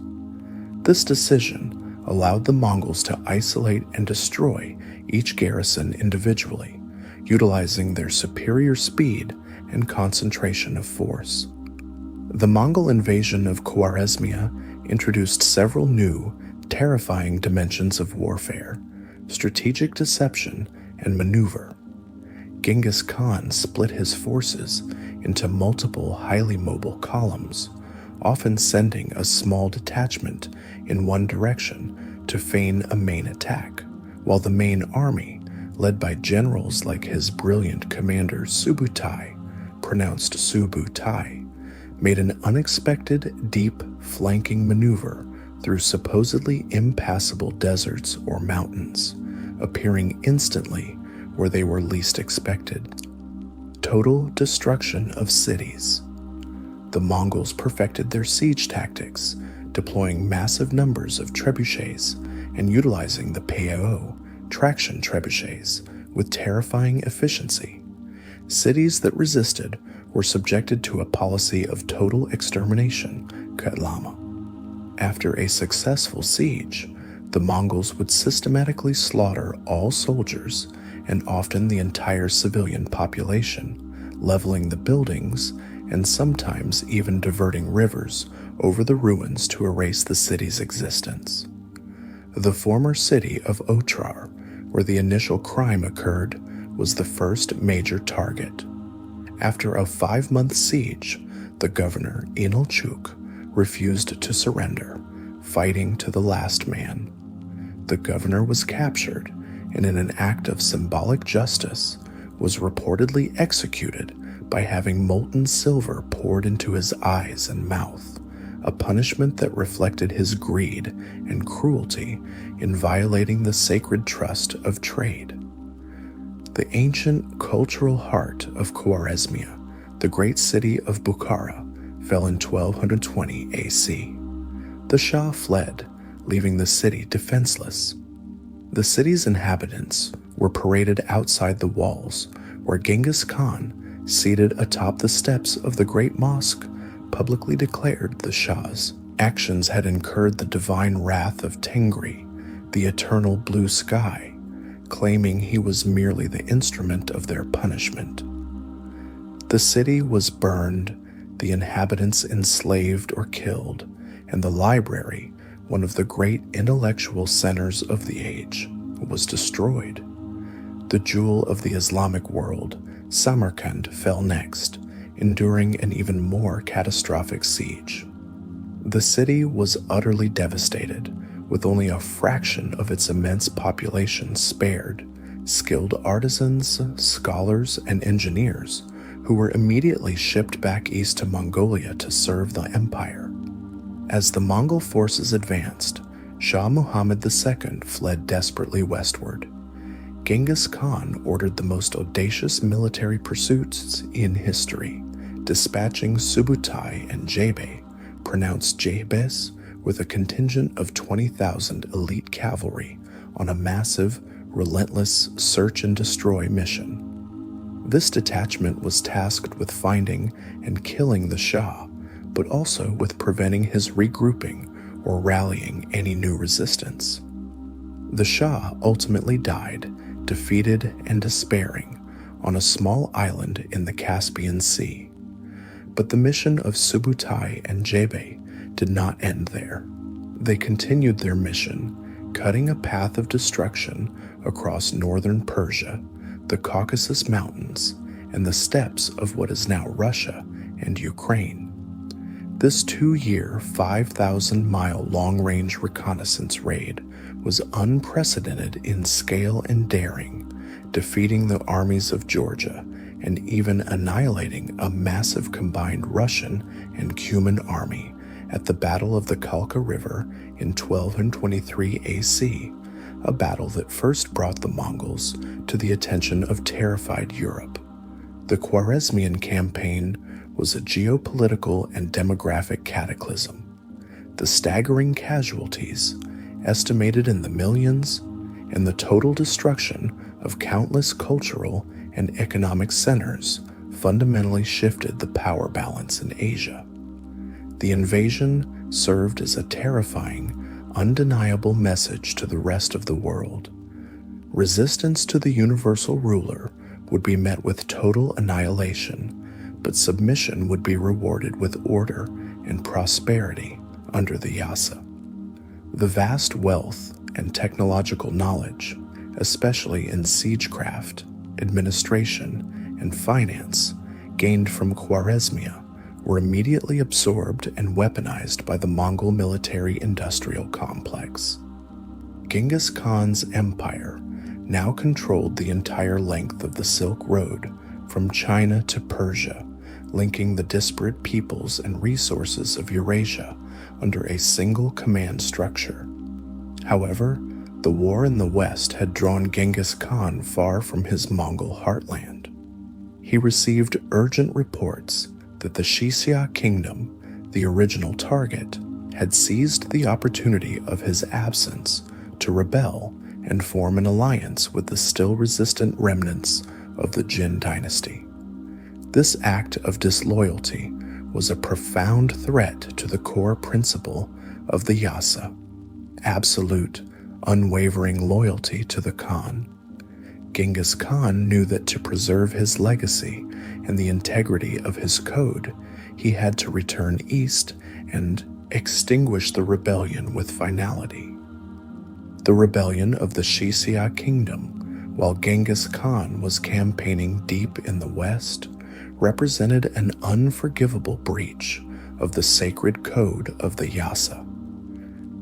This decision allowed the Mongols to isolate and destroy each garrison individually, utilizing their superior speed and concentration of force. The Mongol invasion of Khwarezmia introduced several new, terrifying dimensions of warfare, strategic deception, and maneuver. Genghis Khan split his forces into multiple highly mobile columns, often sending a small detachment in one direction to feign a main attack, while the main army, led by generals like his brilliant commander Subutai, pronounced Subutai, made an unexpected deep flanking maneuver through supposedly impassable deserts or mountains, appearing instantly where they were least expected. Total destruction of cities. The Mongols perfected their siege tactics, deploying massive numbers of trebuchets and utilizing the PAO traction trebuchets with terrifying efficiency. Cities that resisted were subjected to a policy of total extermination, katlama. After a successful siege, the Mongols would systematically slaughter all soldiers and often the entire civilian population, leveling the buildings and sometimes even diverting rivers over the ruins to erase the city's existence. The former city of Otrar, where the initial crime occurred, was the first major target. After a 5-month siege, the governor, Inalchuk, refused to surrender, fighting to the last man. The governor was captured, and in an act of symbolic justice, was reportedly executed by having molten silver poured into his eyes and mouth, a punishment that reflected his greed and cruelty in violating the sacred trust of trade. The ancient cultural heart of Khwarezmia, the great city of Bukhara, fell in 1220 AC. The Shah fled, leaving the city defenseless. The city's inhabitants were paraded outside the walls, where Genghis Khan, seated atop the steps of the Great Mosque, publicly declared the Shah's actions had incurred the divine wrath of Tengri, the eternal blue sky, claiming he was merely the instrument of their punishment. The city was burned, the inhabitants enslaved or killed, and the library, one of the great intellectual centers of the age, was destroyed. The jewel of the Islamic world, Samarkand, fell next, enduring an even more catastrophic siege. The city was utterly devastated, with only a fraction of its immense population spared, skilled artisans, scholars, and engineers who were immediately shipped back east to Mongolia to serve the empire. As the Mongol forces advanced, Shah Muhammad II fled desperately westward. Genghis Khan ordered the most audacious military pursuits in history, dispatching Subutai and Jebe, pronounced Jebes, with a contingent of 20,000 elite cavalry on a massive, relentless search and destroy mission. This detachment was tasked with finding and killing the Shah, but also with preventing his regrouping or rallying any new resistance. The Shah ultimately died, defeated and despairing, on a small island in the Caspian Sea. But the mission of Subutai and Jebe did not end there. They continued their mission, cutting a path of destruction across northern Persia, the Caucasus Mountains, and the steppes of what is now Russia and Ukraine. This 2-year, 5,000-mile long-range reconnaissance raid was unprecedented in scale and daring, defeating the armies of Georgia and even annihilating a massive combined Russian and Cuman army at the Battle of the Kalka River in 1223 AC, a battle that first brought the Mongols to the attention of terrified Europe. The Khwarezmian campaign was a geopolitical and demographic cataclysm. The staggering casualties, estimated in the millions, and the total destruction of countless cultural and economic centers fundamentally shifted the power balance in Asia. The invasion served as a terrifying, undeniable message to the rest of the world. Resistance to the universal ruler would be met with total annihilation, but submission would be rewarded with order and prosperity under the Yasa. The vast wealth and technological knowledge, especially in siegecraft, administration, and finance, gained from Khwarezmia, were immediately absorbed and weaponized by the Mongol military-industrial complex. Genghis Khan's empire now controlled the entire length of the Silk Road from China to Persia, linking the disparate peoples and resources of Eurasia under a single command structure. However, the war in the West had drawn Genghis Khan far from his Mongol heartland. He received urgent reports that the Xia kingdom, the original target, had seized the opportunity of his absence to rebel and form an alliance with the still resistant remnants of the Jin dynasty. This act of disloyalty was a profound threat to the core principle of the Yasa: absolute, unwavering loyalty to the Khan. Genghis Khan knew that to preserve his legacy and the integrity of his code, he had to return east and extinguish the rebellion with finality. The rebellion of the Xia kingdom, while Genghis Khan was campaigning deep in the west, represented an unforgivable breach of the sacred code of the Yasa.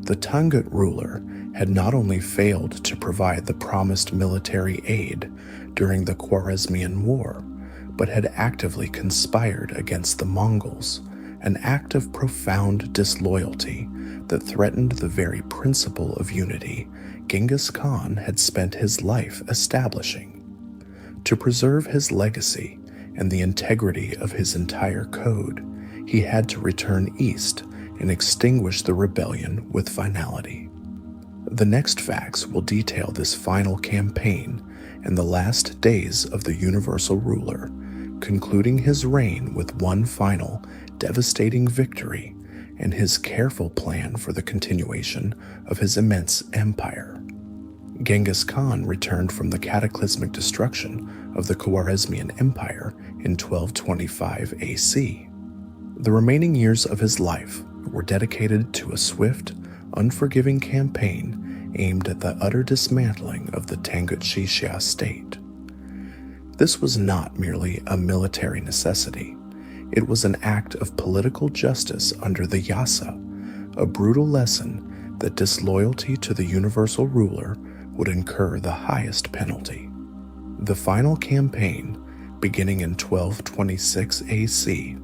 The Tangut ruler had not only failed to provide the promised military aid during the Khwarezmian War, but had actively conspired against the Mongols, an act of profound disloyalty that threatened the very principle of unity Genghis Khan had spent his life establishing. To preserve his legacy and the integrity of his entire code, he had to return east and extinguish the rebellion with finality. The next facts will detail this final campaign and the last days of the universal ruler, concluding his reign with one final, devastating victory and his careful plan for the continuation of his immense empire. Genghis Khan returned from the cataclysmic destruction of the Khwarezmian Empire in 1225 AC. The remaining years of his life were dedicated to a swift, unforgiving campaign aimed at the utter dismantling of the Tangut state. This was not merely a military necessity. It was an act of political justice under the Yasa, a brutal lesson that disloyalty to the universal ruler would incur the highest penalty. The final campaign, beginning in 1226 AC,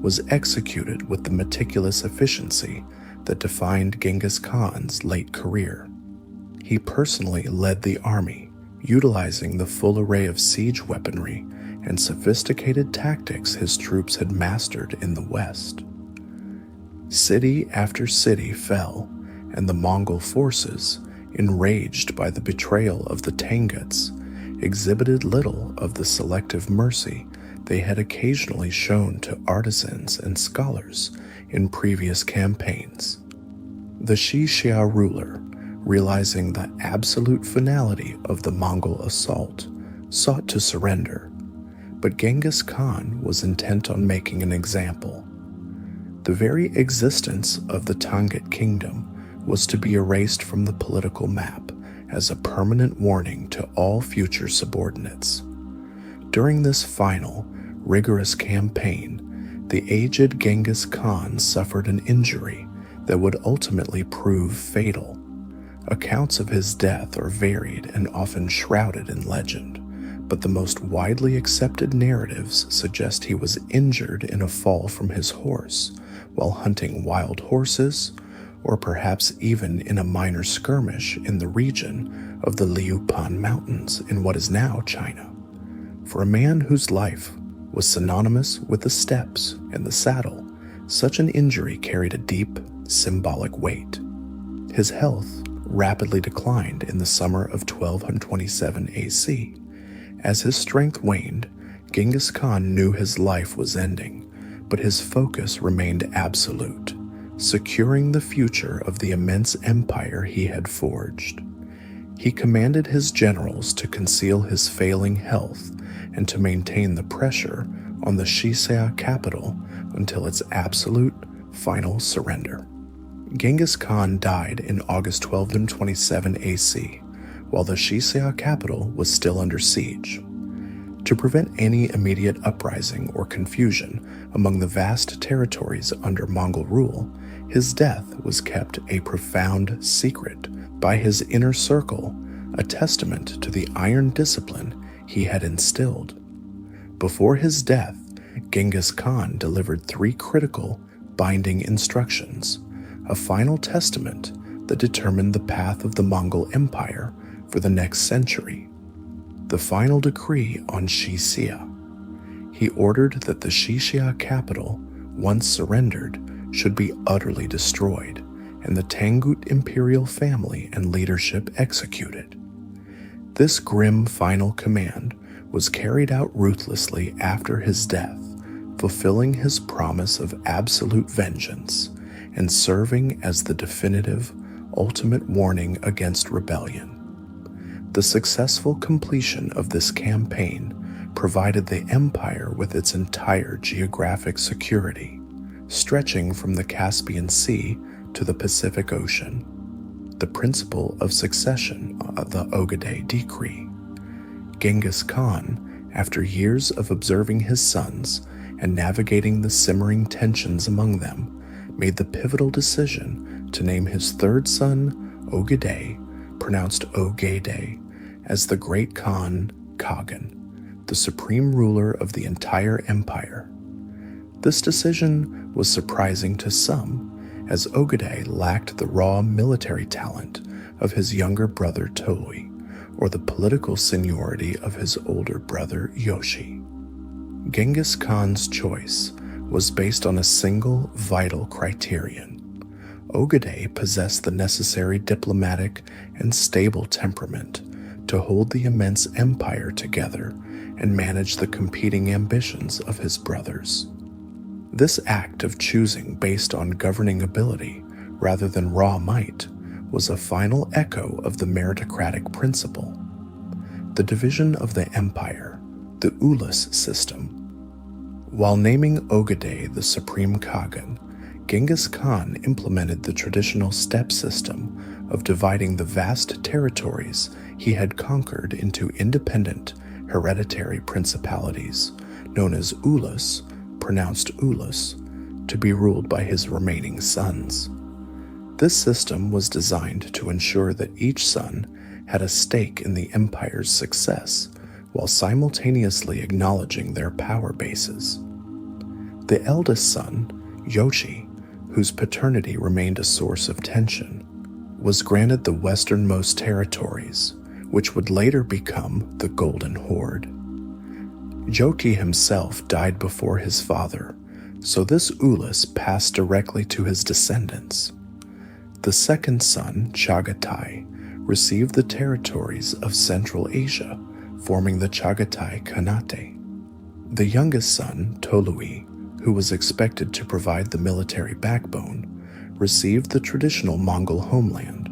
was executed with the meticulous efficiency that defined Genghis Khan's late career. He personally led the army, utilizing the full array of siege weaponry and sophisticated tactics his troops had mastered in the West. City after city fell, and the Mongol forces, enraged by the betrayal of the Tanguts, exhibited little of the selective mercy they had occasionally shown to artisans and scholars in previous campaigns. The Xixia ruler, realizing the absolute finality of the Mongol assault, sought to surrender, but Genghis Khan was intent on making an example. The very existence of the Tangut kingdom was to be erased from the political map as a permanent warning to all future subordinates. During this final, rigorous campaign, the aged Genghis Khan suffered an injury that would ultimately prove fatal. Accounts of his death are varied and often shrouded in legend, but the most widely accepted narratives suggest he was injured in a fall from his horse while hunting wild horses, or perhaps even in a minor skirmish in the region of the Liupan Mountains in what is now China. For a man whose life was synonymous with the steppes and the saddle, such an injury carried a deep, symbolic weight. His health rapidly declined in the summer of 1227 AC. As his strength waned, Genghis Khan knew his life was ending, but his focus remained absolute, securing the future of the immense empire he had forged. He commanded his generals to conceal his failing health and to maintain the pressure on the Xixia capital until its absolute, final surrender. Genghis Khan died in August 1227 AC, while the Xixia capital was still under siege. To prevent any immediate uprising or confusion among the vast territories under Mongol rule, his death was kept a profound secret by his inner circle, a testament to the iron discipline he had instilled. Before his death, Genghis Khan delivered 3 critical, binding instructions, a final testament that determined the path of the Mongol Empire for the next century. The final decree on Xixia. He ordered that the Xixia capital, once surrendered, should be utterly destroyed, and the Tangut imperial family and leadership executed. This grim final command was carried out ruthlessly after his death, fulfilling his promise of absolute vengeance and serving as the definitive, ultimate warning against rebellion. The successful completion of this campaign provided the empire with its entire geographic security, stretching from the Caspian Sea to the Pacific Ocean. The principle of succession of the Ogaday Decree. Genghis Khan, after years of observing his sons and navigating the simmering tensions among them, made the pivotal decision to name his third son Ogedei, pronounced Ogedei, as the Great Khan Kagan, the supreme ruler of the entire empire. This decision was surprising to some, as Ogedei lacked the raw military talent of his younger brother Tolui, or the political seniority of his older brother Yoshi. Genghis Khan's choice was based on a single vital criterion. Ogedei possessed the necessary diplomatic and stable temperament to hold the immense empire together and manage the competing ambitions of his brothers. This act of choosing based on governing ability rather than raw might was a final echo of the meritocratic principle. The division of the empire, the Ulus system. While naming Ogedei the supreme Kagan, Genghis Khan implemented the traditional step system of dividing the vast territories he had conquered into independent, hereditary principalities, known as Ulus, pronounced Ulus, to be ruled by his remaining sons. This system was designed to ensure that each son had a stake in the empire's success, while simultaneously acknowledging their power bases. The eldest son, Yoshi, whose paternity remained a source of tension, was granted the westernmost territories, which would later become the Golden Horde. Yoshi himself died before his father, so this Ulus passed directly to his descendants. The second son, Chagatai, received the territories of Central Asia, forming the Chagatai Khanate. The youngest son, Tolui, who was expected to provide the military backbone, received the traditional Mongol homeland.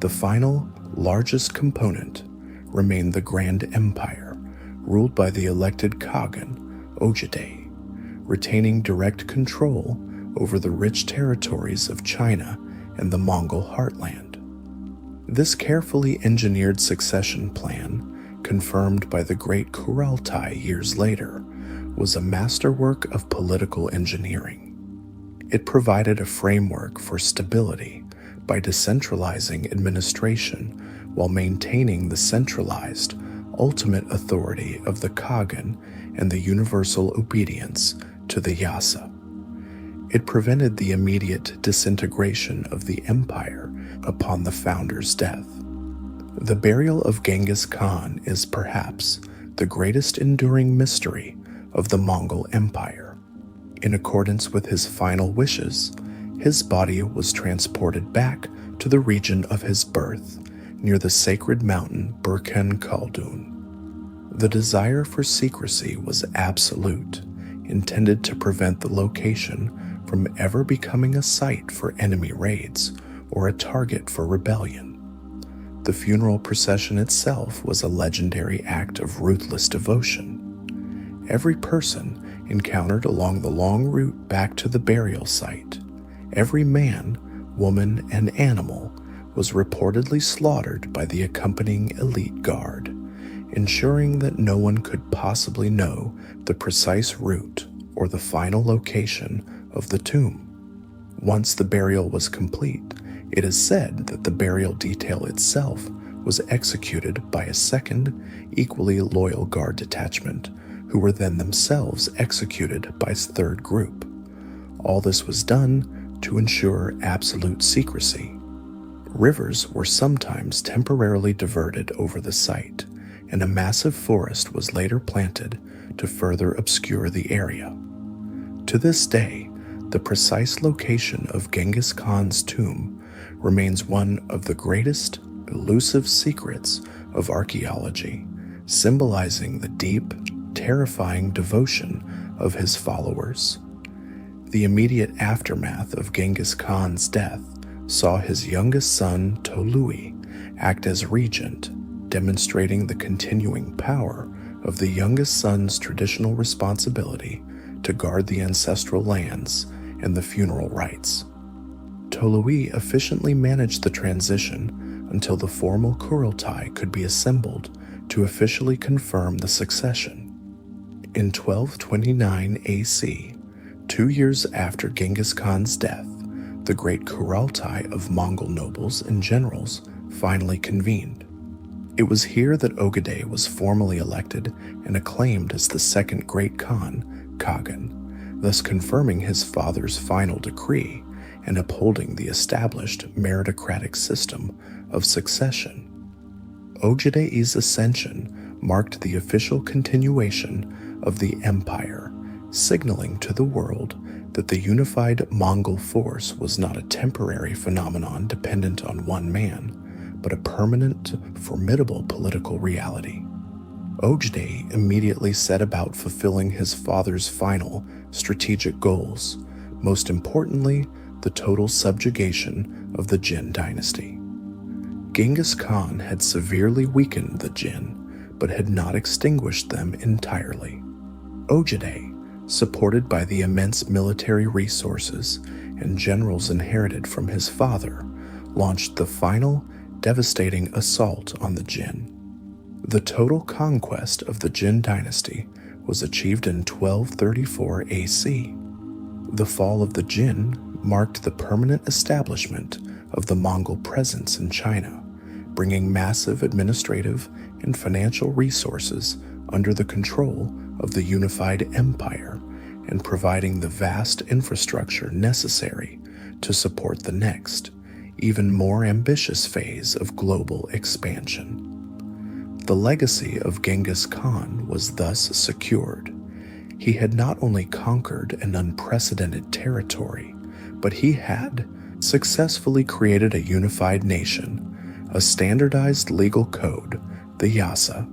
The final, largest component remained the Grand Empire, ruled by the elected Kagan, Ogedei, retaining direct control over the rich territories of China and the Mongol heartland. This carefully engineered succession plan, confirmed by the Great Kurultai years later, was a masterwork of political engineering. It provided a framework for stability by decentralizing administration while maintaining the centralized, ultimate authority of the Kagan and the universal obedience to the Yasa. It prevented the immediate disintegration of the empire upon the founder's death. The burial of Genghis Khan is perhaps the greatest enduring mystery of the Mongol Empire. In accordance with his final wishes, his body was transported back to the region of his birth, near the sacred mountain Burkhan Khaldun. The desire for secrecy was absolute, intended to prevent the location from ever becoming a site for enemy raids or a target for rebellion. The funeral procession itself was a legendary act of ruthless devotion. Every person encountered along the long route back to the burial site, every man, woman, and animal was reportedly slaughtered by the accompanying elite guard, ensuring that no one could possibly know the precise route or the final location of the tomb. Once the burial was complete, it is said that the burial detail itself was executed by a second, equally loyal guard detachment, who were then themselves executed by a third group. All this was done to ensure absolute secrecy. Rivers were sometimes temporarily diverted over the site, and a massive forest was later planted to further obscure the area. To this day, the precise location of Genghis Khan's tomb remains one of the greatest elusive secrets of archaeology, symbolizing the deep, terrifying devotion of his followers. The immediate aftermath of Genghis Khan's death saw his youngest son, Tolui, act as regent, demonstrating the continuing power of the youngest son's traditional responsibility to guard the ancestral lands and the funeral rites. Tolui efficiently managed the transition until the formal Kurultai could be assembled to officially confirm the succession. In 1229 AC, 2 years after Genghis Khan's death, the great Kurultai of Mongol nobles and generals finally convened. It was here that Ogedei was formally elected and acclaimed as the second great Khan, Kagan, thus confirming his father's final decree and upholding the established meritocratic system of succession. Ogedei's ascension marked the official continuation of the empire, signaling to the world that the unified Mongol force was not a temporary phenomenon dependent on one man, but a permanent, formidable political reality. Ogedei immediately set about fulfilling his father's final strategic goals, most importantly, the total subjugation of the Jin dynasty. Genghis Khan had severely weakened the Jin, but had not extinguished them entirely. Ogedei, supported by the immense military resources and generals inherited from his father, launched the final, devastating assault on the Jin. The total conquest of the Jin dynasty was achieved in 1234 AC. The fall of the Jin marked the permanent establishment of the Mongol presence in China, bringing massive administrative and financial resources under the control of the unified empire and providing the vast infrastructure necessary to support the next, even more ambitious phase of global expansion. The legacy of Genghis Khan was thus secured. He had not only conquered an unprecedented territory, but he had successfully created a unified nation, a standardized legal code, the Yasa,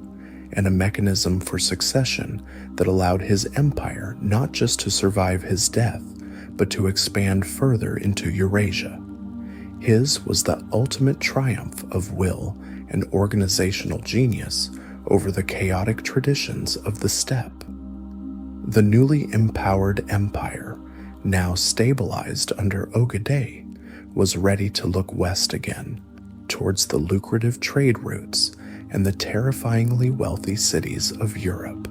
and a mechanism for succession that allowed his empire not just to survive his death, but to expand further into Eurasia. His was the ultimate triumph of will and organizational genius over the chaotic traditions of the steppe. The newly empowered empire, now stabilized under Ogedei, was ready to look west again, towards the lucrative trade routes and the terrifyingly wealthy cities of Europe.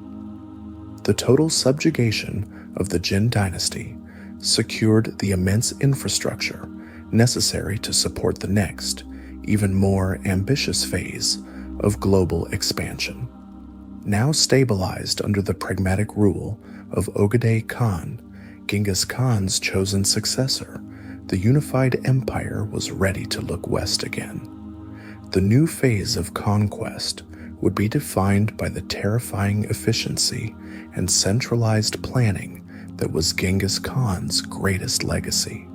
The total subjugation of the Jin dynasty secured the immense infrastructure necessary to support the next, even more ambitious phase of global expansion. Now stabilized under the pragmatic rule of Ogedei Khan, Genghis Khan's chosen successor, the unified empire was ready to look west again. The new phase of conquest would be defined by the terrifying efficiency and centralized planning that was Genghis Khan's greatest legacy.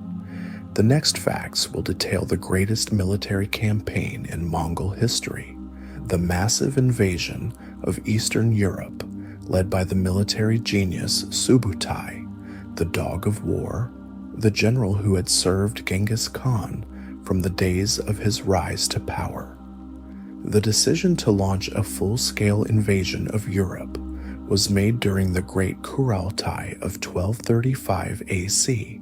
The next facts will detail the greatest military campaign in Mongol history, the massive invasion of Eastern Europe, led by the military genius Subutai, the Dog of War, the general who had served Genghis Khan from the days of his rise to power. The decision to launch a full-scale invasion of Europe was made during the Great Kurultai of 1235 AC,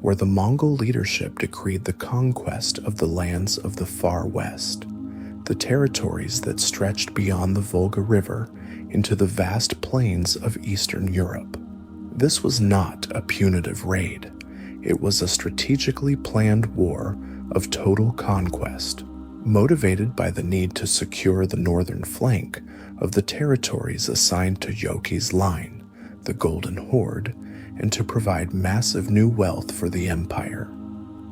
where the Mongol leadership decreed the conquest of the lands of the far west, the territories that stretched beyond the Volga River into the vast plains of Eastern Europe. This was not a punitive raid. It was a strategically planned war of total conquest, motivated by the need to secure the northern flank of the territories assigned to Yoki's line, the Golden Horde, and to provide massive new wealth for the empire.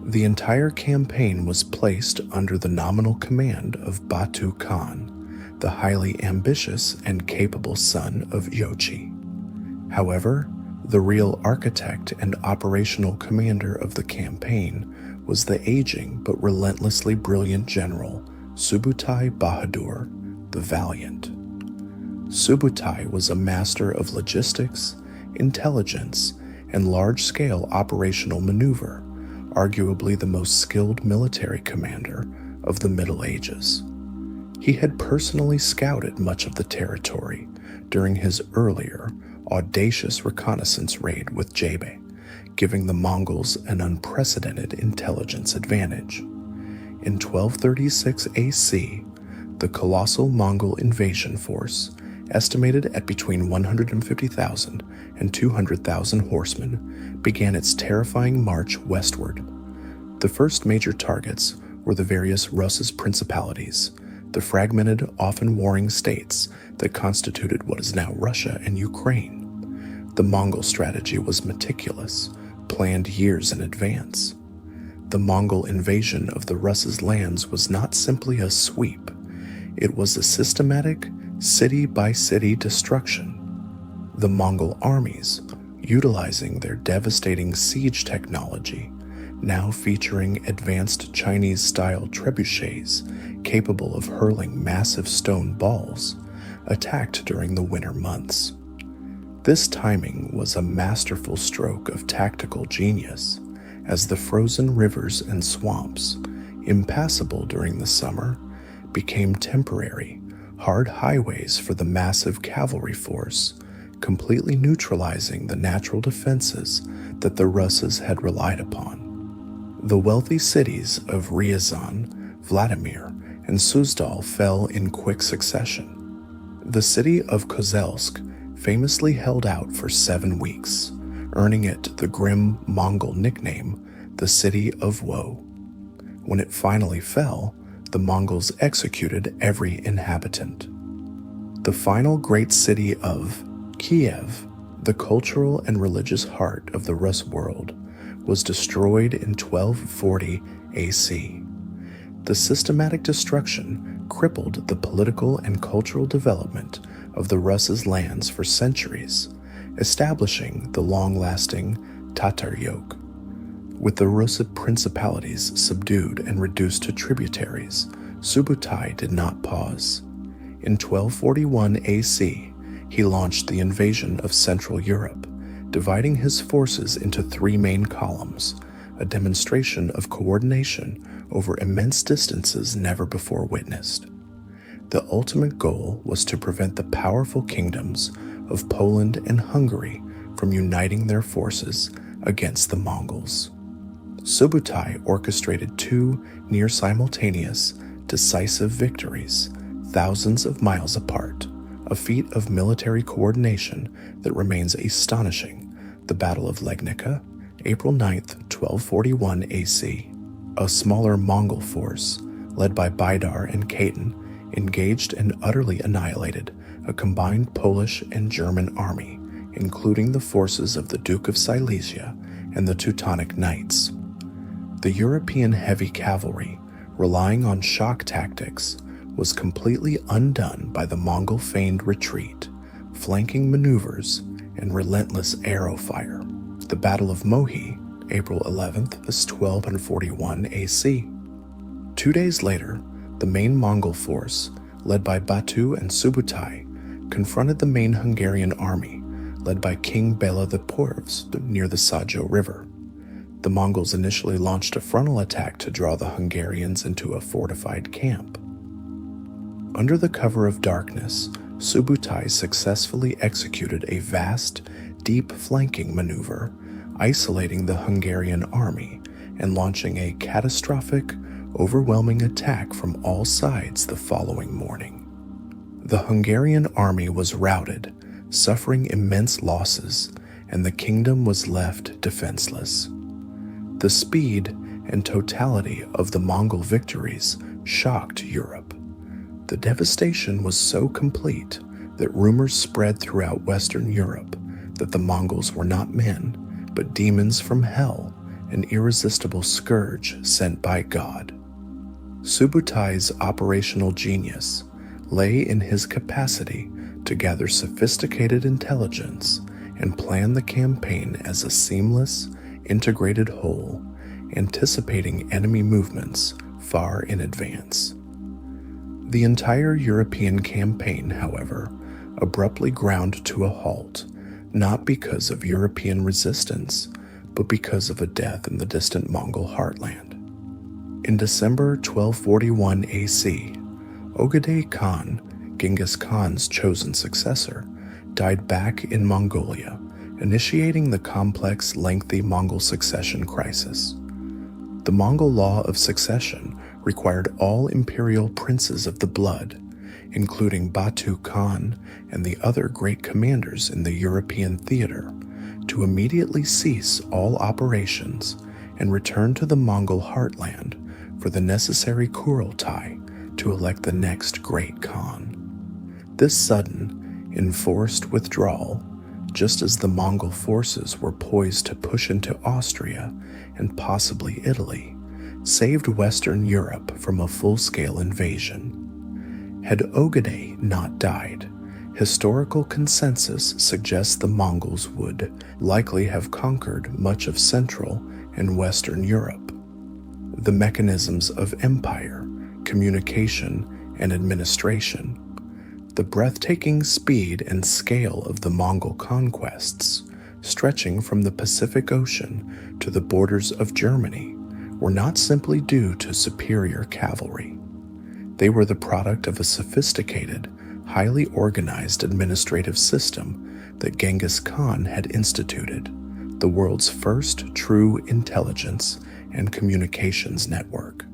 The entire campaign was placed under the nominal command of Batu Khan, the highly ambitious and capable son of Yochi. However, the real architect and operational commander of the campaign was the aging but relentlessly brilliant general Subutai Bahadur, the Valiant. Subutai was a master of logistics, intelligence, and large-scale operational maneuver, arguably the most skilled military commander of the Middle Ages. He had personally scouted much of the territory during his earlier, audacious reconnaissance raid with Jebe, giving the Mongols an unprecedented intelligence advantage. In 1236 AC, the colossal Mongol invasion force, estimated at between 150,000 and 200,000 horsemen, began its terrifying march westward. The first major targets were the various Rus' principalities, the fragmented, often warring states that constituted what is now Russia and Ukraine. The Mongol strategy was meticulous, planned years in advance. The Mongol invasion of the Rus' lands was not simply a sweep, it was a systematic, city-by-city destruction. The Mongol armies, utilizing their devastating siege technology, now featuring advanced Chinese-style trebuchets capable of hurling massive stone balls, attacked during the winter months. This timing was a masterful stroke of tactical genius, as the frozen rivers and swamps, impassable during the summer, became temporary, hard highways for the massive cavalry force, completely neutralizing the natural defenses that the Russes had relied upon. The wealthy cities of Ryazan, Vladimir, and Suzdal fell in quick succession. The city of Kozelsk famously held out for 7 weeks, earning it the grim Mongol nickname, the City of Woe. When it finally fell, the Mongols executed every inhabitant. The final great city of Kiev, the cultural and religious heart of the Rus world, was destroyed in 1240 AC. The systematic destruction crippled the political and cultural development of the Rus' lands for centuries, establishing the long-lasting Tatar yoke. With the Rus principalities subdued and reduced to tributaries, Subutai did not pause. In 1241 AC, he launched the invasion of Central Europe, dividing his forces into 3 main columns, a demonstration of coordination over immense distances never before witnessed. The ultimate goal was to prevent the powerful kingdoms of Poland and Hungary from uniting their forces against the Mongols. Subutai orchestrated 2 near-simultaneous, decisive victories, thousands of miles apart, a feat of military coordination that remains astonishing. The Battle of Legnica, April 9, 1241 AC. A smaller Mongol force, led by Baidar and Katan, engaged and utterly annihilated a combined Polish and German army, including the forces of the Duke of Silesia and the Teutonic Knights. The European heavy cavalry, relying on shock tactics, was completely undone by the Mongol feigned retreat, flanking maneuvers, and relentless arrow fire. The Battle of Mohi, April 11th, 1241 AC. 2 days later, the main Mongol force, led by Batu and Subutai, confronted the main Hungarian army, led by King Bela the Porvs near the Sajo River. The Mongols initially launched a frontal attack to draw the Hungarians into a fortified camp. Under the cover of darkness, Subutai successfully executed a vast, deep flanking maneuver, isolating the Hungarian army and launching a catastrophic, overwhelming attack from all sides the following morning. The Hungarian army was routed, suffering immense losses, and the kingdom was left defenseless. The speed and totality of the Mongol victories shocked Europe. The devastation was so complete that rumors spread throughout Western Europe that the Mongols were not men, but demons from hell, an irresistible scourge sent by God. Subutai's operational genius lay in his capacity to gather sophisticated intelligence and plan the campaign as a seamless, integrated whole, anticipating enemy movements far in advance. The entire European campaign, however, abruptly ground to a halt, not because of European resistance, but because of a death in the distant Mongol heartland. In December 1241 AC, Ogedei Khan, Genghis Khan's chosen successor, died back in Mongolia, initiating the complex, lengthy Mongol succession crisis. The Mongol law of succession required all imperial princes of the blood, including Batu Khan and the other great commanders in the European theater, to immediately cease all operations and returned to the Mongol heartland for the necessary Kurultai to elect the next great Khan. This sudden, enforced withdrawal, just as the Mongol forces were poised to push into Austria and possibly Italy, saved Western Europe from a full-scale invasion. Had Ogedei not died, historical consensus suggests the Mongols would likely have conquered much of Central and Western Europe. The mechanisms of empire, communication, and administration, the breathtaking speed and scale of the Mongol conquests, stretching from the Pacific Ocean to the borders of Germany, were not simply due to superior cavalry. They were the product of a sophisticated, highly organized administrative system that Genghis Khan had instituted, the world's first true intelligence and communications network.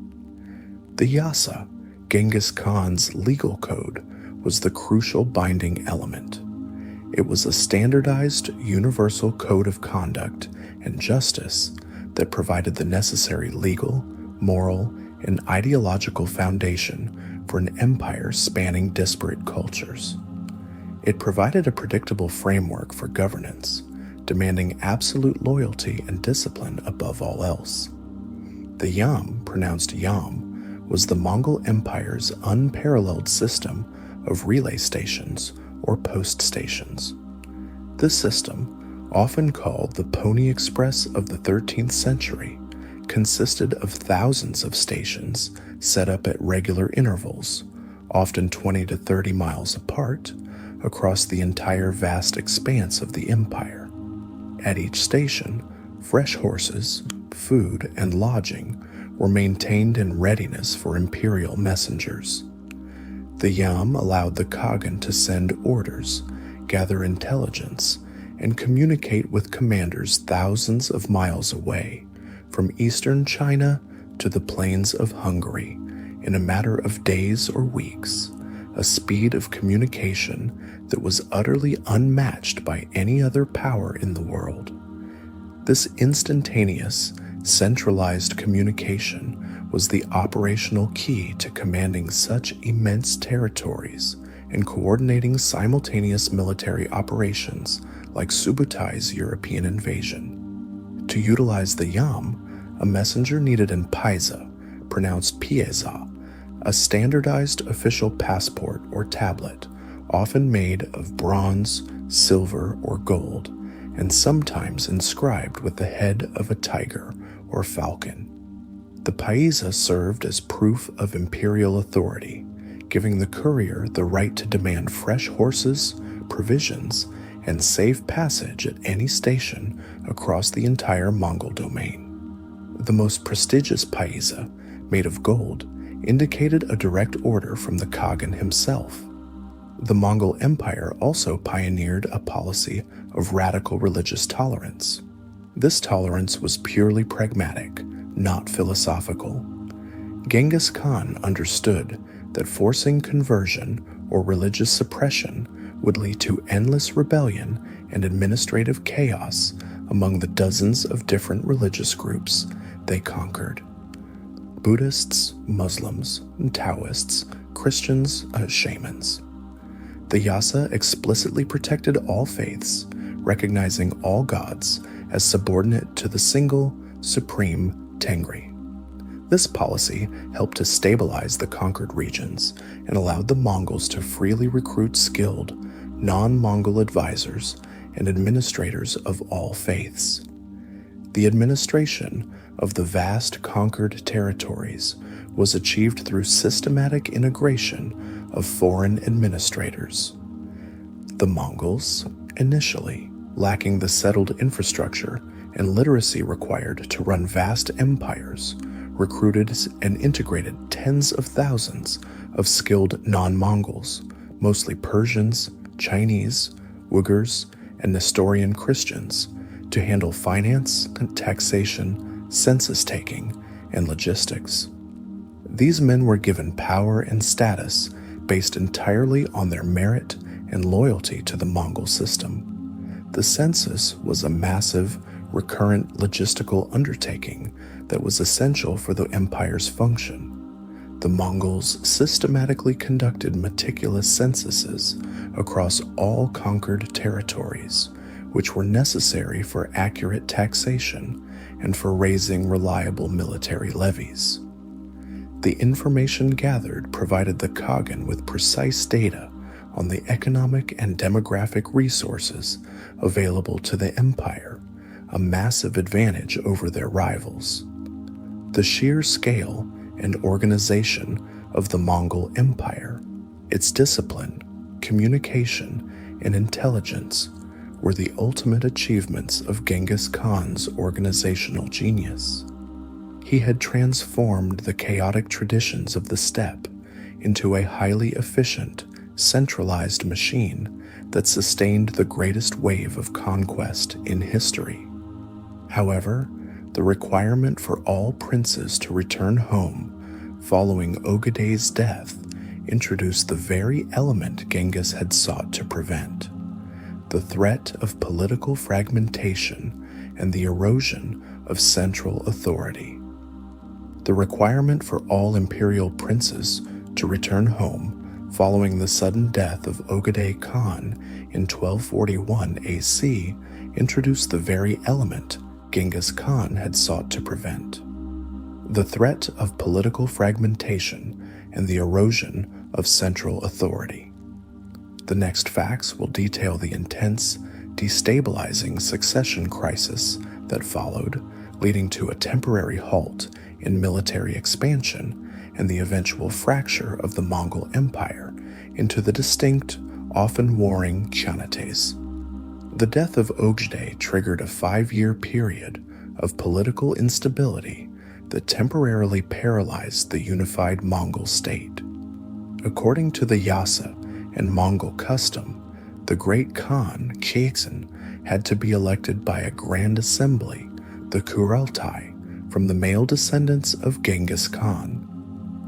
The Yasa, Genghis Khan's legal code, was the crucial binding element. It was a standardized universal code of conduct and justice that provided the necessary legal, moral, and ideological foundation for an empire spanning disparate cultures. It provided a predictable framework for governance, demanding absolute loyalty and discipline above all else. The Yam, pronounced Yam, was the Mongol Empire's unparalleled system of relay stations or post stations. This system, often called the Pony Express of the 13th century, consisted of thousands of stations set up at regular intervals, often 20 to 30 miles apart, across the entire vast expanse of the empire. At each station, fresh horses, food, and lodging were maintained in readiness for imperial messengers. The Yam allowed the Khagan to send orders, gather intelligence, and communicate with commanders thousands of miles away, from eastern China to the plains of Hungary, in a matter of days or weeks, a speed of communication that was utterly unmatched by any other power in the world. This instantaneous, centralized communication was the operational key to commanding such immense territories and coordinating simultaneous military operations like Subutai's European invasion. To utilize the Yam, a messenger needed an paisa, pronounced pieza, a standardized official passport or tablet, often made of bronze, silver, or gold, and sometimes inscribed with the head of a tiger or falcon. The paisa served as proof of imperial authority, giving the courier the right to demand fresh horses, provisions, and safe passage at any station across the entire Mongol domain. The most prestigious paisa, made of gold, indicated a direct order from the Khagan himself. The Mongol Empire also pioneered a policy of radical religious tolerance. This tolerance was purely pragmatic, not philosophical. Genghis Khan understood that forcing conversion or religious suppression would lead to endless rebellion and administrative chaos among the dozens of different religious groups they conquered. Buddhists, Muslims, Taoists, Christians, shamans. The Yasa explicitly protected all faiths, recognizing all gods as subordinate to the single, supreme Tengri. This policy helped to stabilize the conquered regions and allowed the Mongols to freely recruit skilled, non-Mongol advisors and administrators of all faiths. The administration of the vast conquered territories was achieved through systematic integration of foreign administrators. The Mongols, initially lacking the settled infrastructure and literacy required to run vast empires, recruited and integrated tens of thousands of skilled non-Mongols, mostly Persians, Chinese, Uyghurs, and Nestorian Christians, to handle finance, taxation, census-taking, and logistics. These men were given power and status based entirely on their merit and loyalty to the Mongol system. The census was a massive, recurrent logistical undertaking that was essential for the empire's function. The Mongols systematically conducted meticulous censuses across all conquered territories, which were necessary for accurate taxation and for raising reliable military levies. The information gathered provided the Khagan with precise data on the economic and demographic resources available to the empire, a massive advantage over their rivals. The sheer scale and organization of the Mongol Empire, its discipline, communication, and intelligence were the ultimate achievements of Genghis Khan's organizational genius. He had transformed the chaotic traditions of the steppe into a highly efficient, centralized machine that sustained the greatest wave of conquest in history. However, the requirement for all princes to return home following Ogedei's death introduced the very element Genghis had sought to prevent: the threat of political fragmentation and the erosion of central authority. The requirement for all imperial princes to return home following the sudden death of Ogedei Khan in 1241 AC introduced the very element Genghis Khan had sought to prevent: the threat of political fragmentation and the erosion of central authority. The next facts will detail the intense, destabilizing succession crisis that followed, leading to a temporary halt in military expansion and the eventual fracture of the Mongol Empire into the distinct, often warring Khanates. The death of Ogedei triggered a 5-year period of political instability that temporarily paralyzed the unified Mongol state. According to the Yasa and Mongol custom, the great Khan, Khagan, had to be elected by a grand assembly, the Kurultai, from the male descendants of Genghis Khan.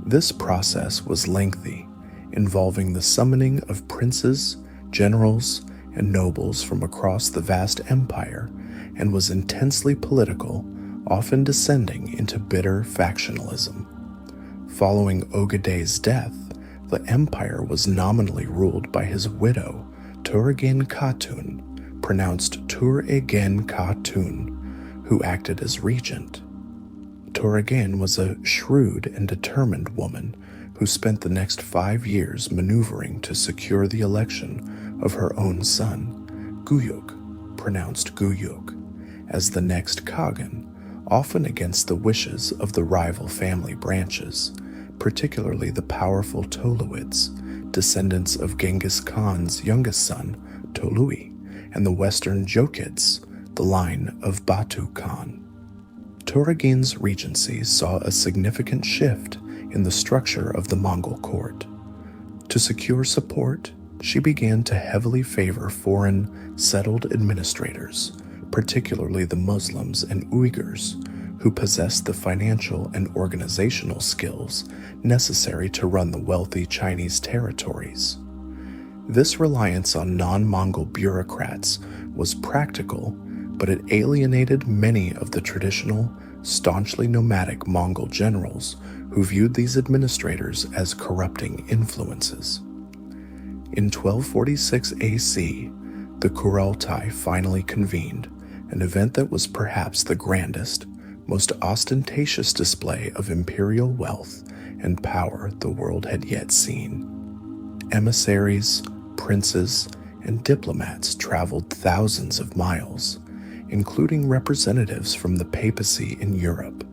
This process was lengthy, involving the summoning of princes, generals, and nobles from across the vast empire, and was intensely political, often descending into bitter factionalism. Following Ogedei's death, the empire was nominally ruled by his widow, Turagin Khatun, pronounced Tur-egen Khatun, who acted as regent. Turagin was a shrewd and determined woman who spent the next 5 years maneuvering to secure the election of her own son, Guyuk, pronounced Guyuk, as the next Khagan, often against the wishes of the rival family branches, particularly the powerful Toluids, descendants of Genghis Khan's youngest son, Tolui, and the western Jochids, the line of Batu Khan. Turagin's regency saw a significant shift in the structure of the Mongol court. To secure support, she began to heavily favor foreign, settled administrators, particularly the Muslims and Uyghurs, who possessed the financial and organizational skills necessary to run the wealthy Chinese territories. This reliance on non-Mongol bureaucrats was practical, but it alienated many of the traditional, staunchly nomadic Mongol generals who viewed these administrators as corrupting influences. In 1246 AC, the Kurultai finally convened, an event that was perhaps the grandest, most ostentatious display of imperial wealth and power the world had yet seen. Emissaries, princes, and diplomats traveled thousands of miles, including representatives from the papacy in Europe,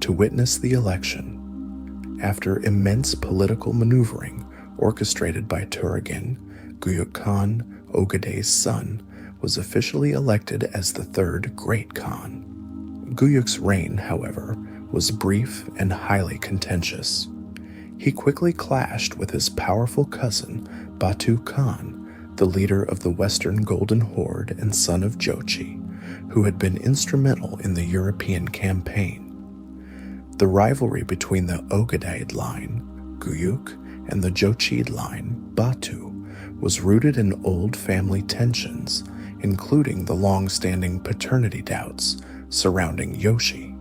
to witness the election. After immense political maneuvering orchestrated by Turagin, Guyuk Khan, Ogedei's son, was officially elected as the third Great Khan. Guyuk's reign, however, was brief and highly contentious. He quickly clashed with his powerful cousin, Batu Khan, the leader of the Western Golden Horde and son of Jochi, who had been instrumental in the European campaign. The rivalry between the Ogedeid line, Guyuk, and the Jochid line, Batu, was rooted in old family tensions including the long-standing paternity doubts surrounding Yoshi.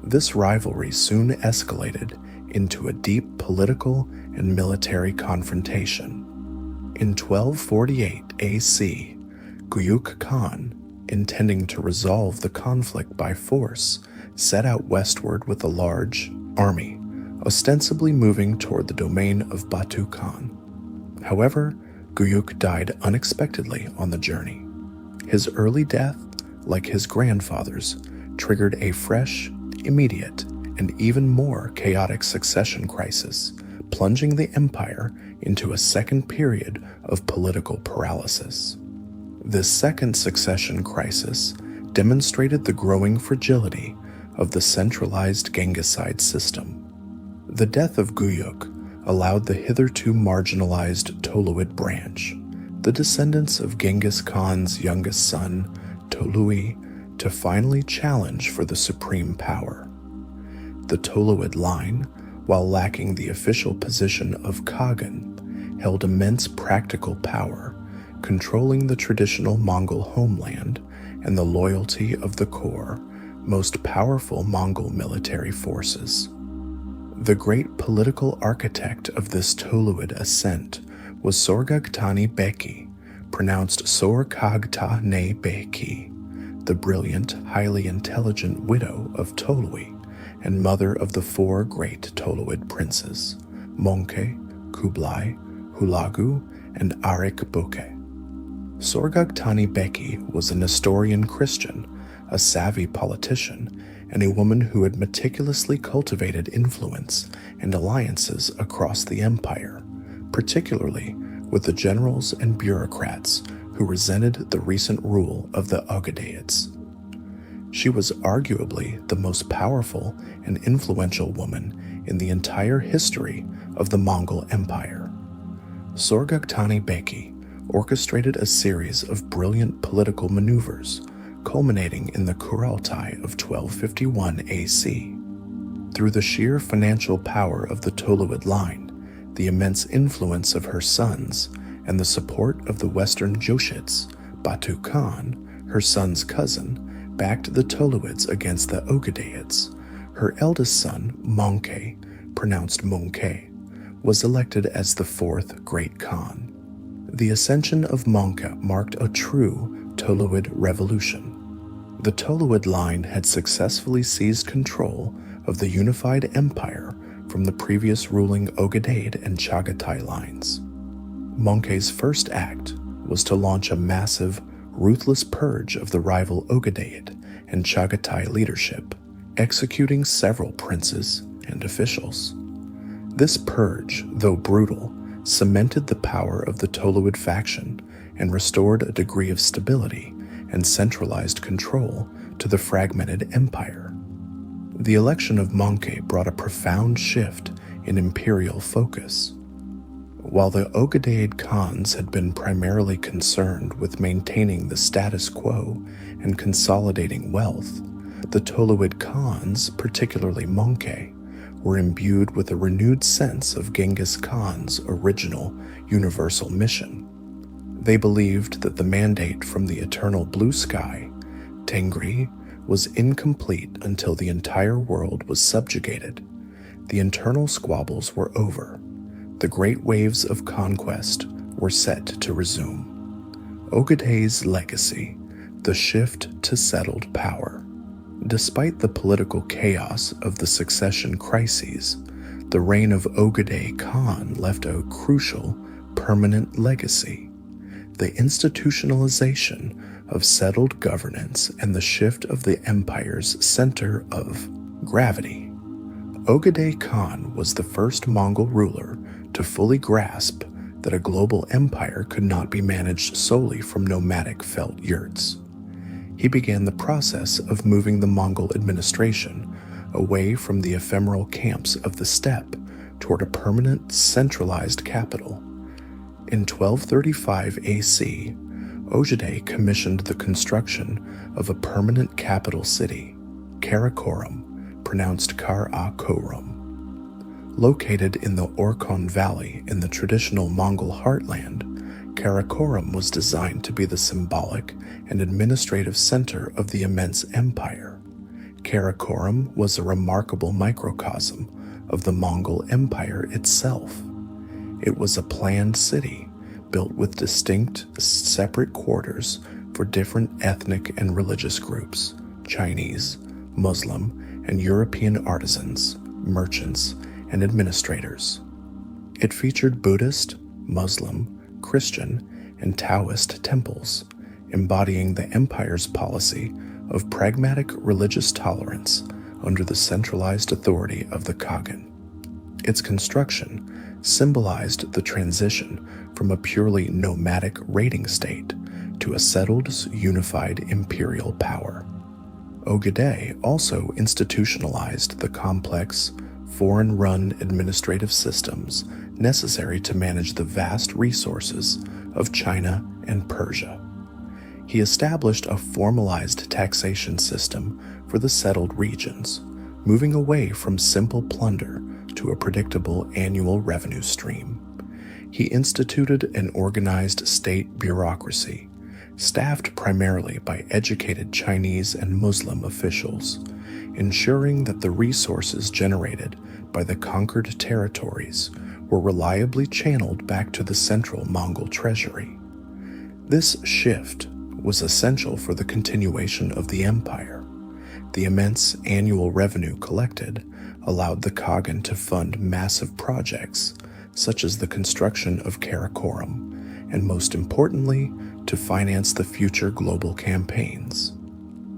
This rivalry soon escalated into a deep political and military confrontation. In 1248 AC, Genghis Khan, intending to resolve the conflict by force, set out westward with a large army, ostensibly moving toward the domain of Batu Khan. However, Genghis died unexpectedly on the journey. His early death, like his grandfather's, triggered a fresh, immediate, and even more chaotic succession crisis, plunging the empire into a second period of political paralysis. This second succession crisis demonstrated the growing fragility of the centralized Genghiside system. The death of Genghis allowed the hitherto marginalized Toluid branch, the descendants of Genghis Khan's youngest son, Tolui, to finally challenge for the supreme power. The Toluid line, while lacking the official position of Khagan, held immense practical power, controlling the traditional Mongol homeland and the loyalty of the core, most powerful Mongol military forces. The great political architect of this Toluid ascent was Sorghaghtani Beki, pronounced Sorghaghtane Beki, the brilliant, highly intelligent widow of Tolui and mother of the four great Toluid princes, Monke, Kublai, Hulagu, and Arik Boke. Sorghaghtani Beki was a Nestorian Christian, a savvy politician, and a woman who had meticulously cultivated influence and alliances across the empire, particularly with the generals and bureaucrats who resented the recent rule of the Ogadaids. She was arguably the most powerful and influential woman in the entire history of the Mongol Empire. Sorghaghtani Beki orchestrated a series of brilliant political maneuvers, culminating in the Kurultai of 1251 AC. Through the sheer financial power of the Toluid line, the immense influence of her sons, and the support of the Western Joshits, Batu Khan, her son's cousin, backed the Toluids against the Ogadaids. Her eldest son, Monke, pronounced Monke, was elected as the fourth Great Khan. The ascension of Monke marked a true Toluid revolution. The Toluid line had successfully seized control of the unified empire from the previous ruling Ogadaid and Chagatai lines. Monke's first act was to launch a massive, ruthless purge of the rival Ogadaid and Chagatai leadership, executing several princes and officials. This purge, though brutal, cemented the power of the Toluid faction and restored a degree of stability and centralized control to the fragmented empire. The election of Monke brought a profound shift in imperial focus. While the Ogadaid Khans had been primarily concerned with maintaining the status quo and consolidating wealth, the Toluid Khans, particularly Monke, were imbued with a renewed sense of Genghis Khan's original universal mission. They believed that the mandate from the eternal blue sky, Tengri, was incomplete until the entire world was subjugated. The internal squabbles were over. The great waves of conquest were set to resume. Ogaday's legacy, the shift to settled power. Despite the political chaos of the succession crises, the reign of Ogaday Khan left a crucial, permanent legacy: the institutionalization of settled governance and the shift of the empire's center of gravity. Ogaday Khan was the first Mongol ruler to fully grasp that a global empire could not be managed solely from nomadic felt yurts. He began the process of moving the Mongol administration away from the ephemeral camps of the steppe toward a permanent, centralized capital. In 1235 AC, Ogaday commissioned the construction of a permanent capital city, Karakorum, pronounced Kar-a-Korum. Located in the Orkhon Valley in the traditional Mongol heartland, Karakorum was designed to be the symbolic and administrative center of the immense empire. Karakorum was a remarkable microcosm of the Mongol Empire itself. It was a planned city built with distinct, separate quarters for different ethnic and religious groups: Chinese, Muslim, and European artisans, merchants, and administrators. It featured Buddhist, Muslim, Christian, and Taoist temples, embodying the empire's policy of pragmatic religious tolerance under the centralized authority of the Khagan. Its construction symbolized the transition from a purely nomadic raiding state to a settled, unified imperial power. Ogedei also institutionalized the complex, foreign-run administrative systems necessary to manage the vast resources of China and Persia. He established a formalized taxation system for the settled regions, moving away from simple plunder to a predictable annual revenue stream. He instituted an organized state bureaucracy, staffed primarily by educated Chinese and Muslim officials, ensuring that the resources generated by the conquered territories were reliably channeled back to the central Mongol treasury. This shift was essential for the continuation of the empire. The immense annual revenue collected allowed the Khagan to fund massive projects such as the construction of Karakorum, and most importantly, to finance the future global campaigns.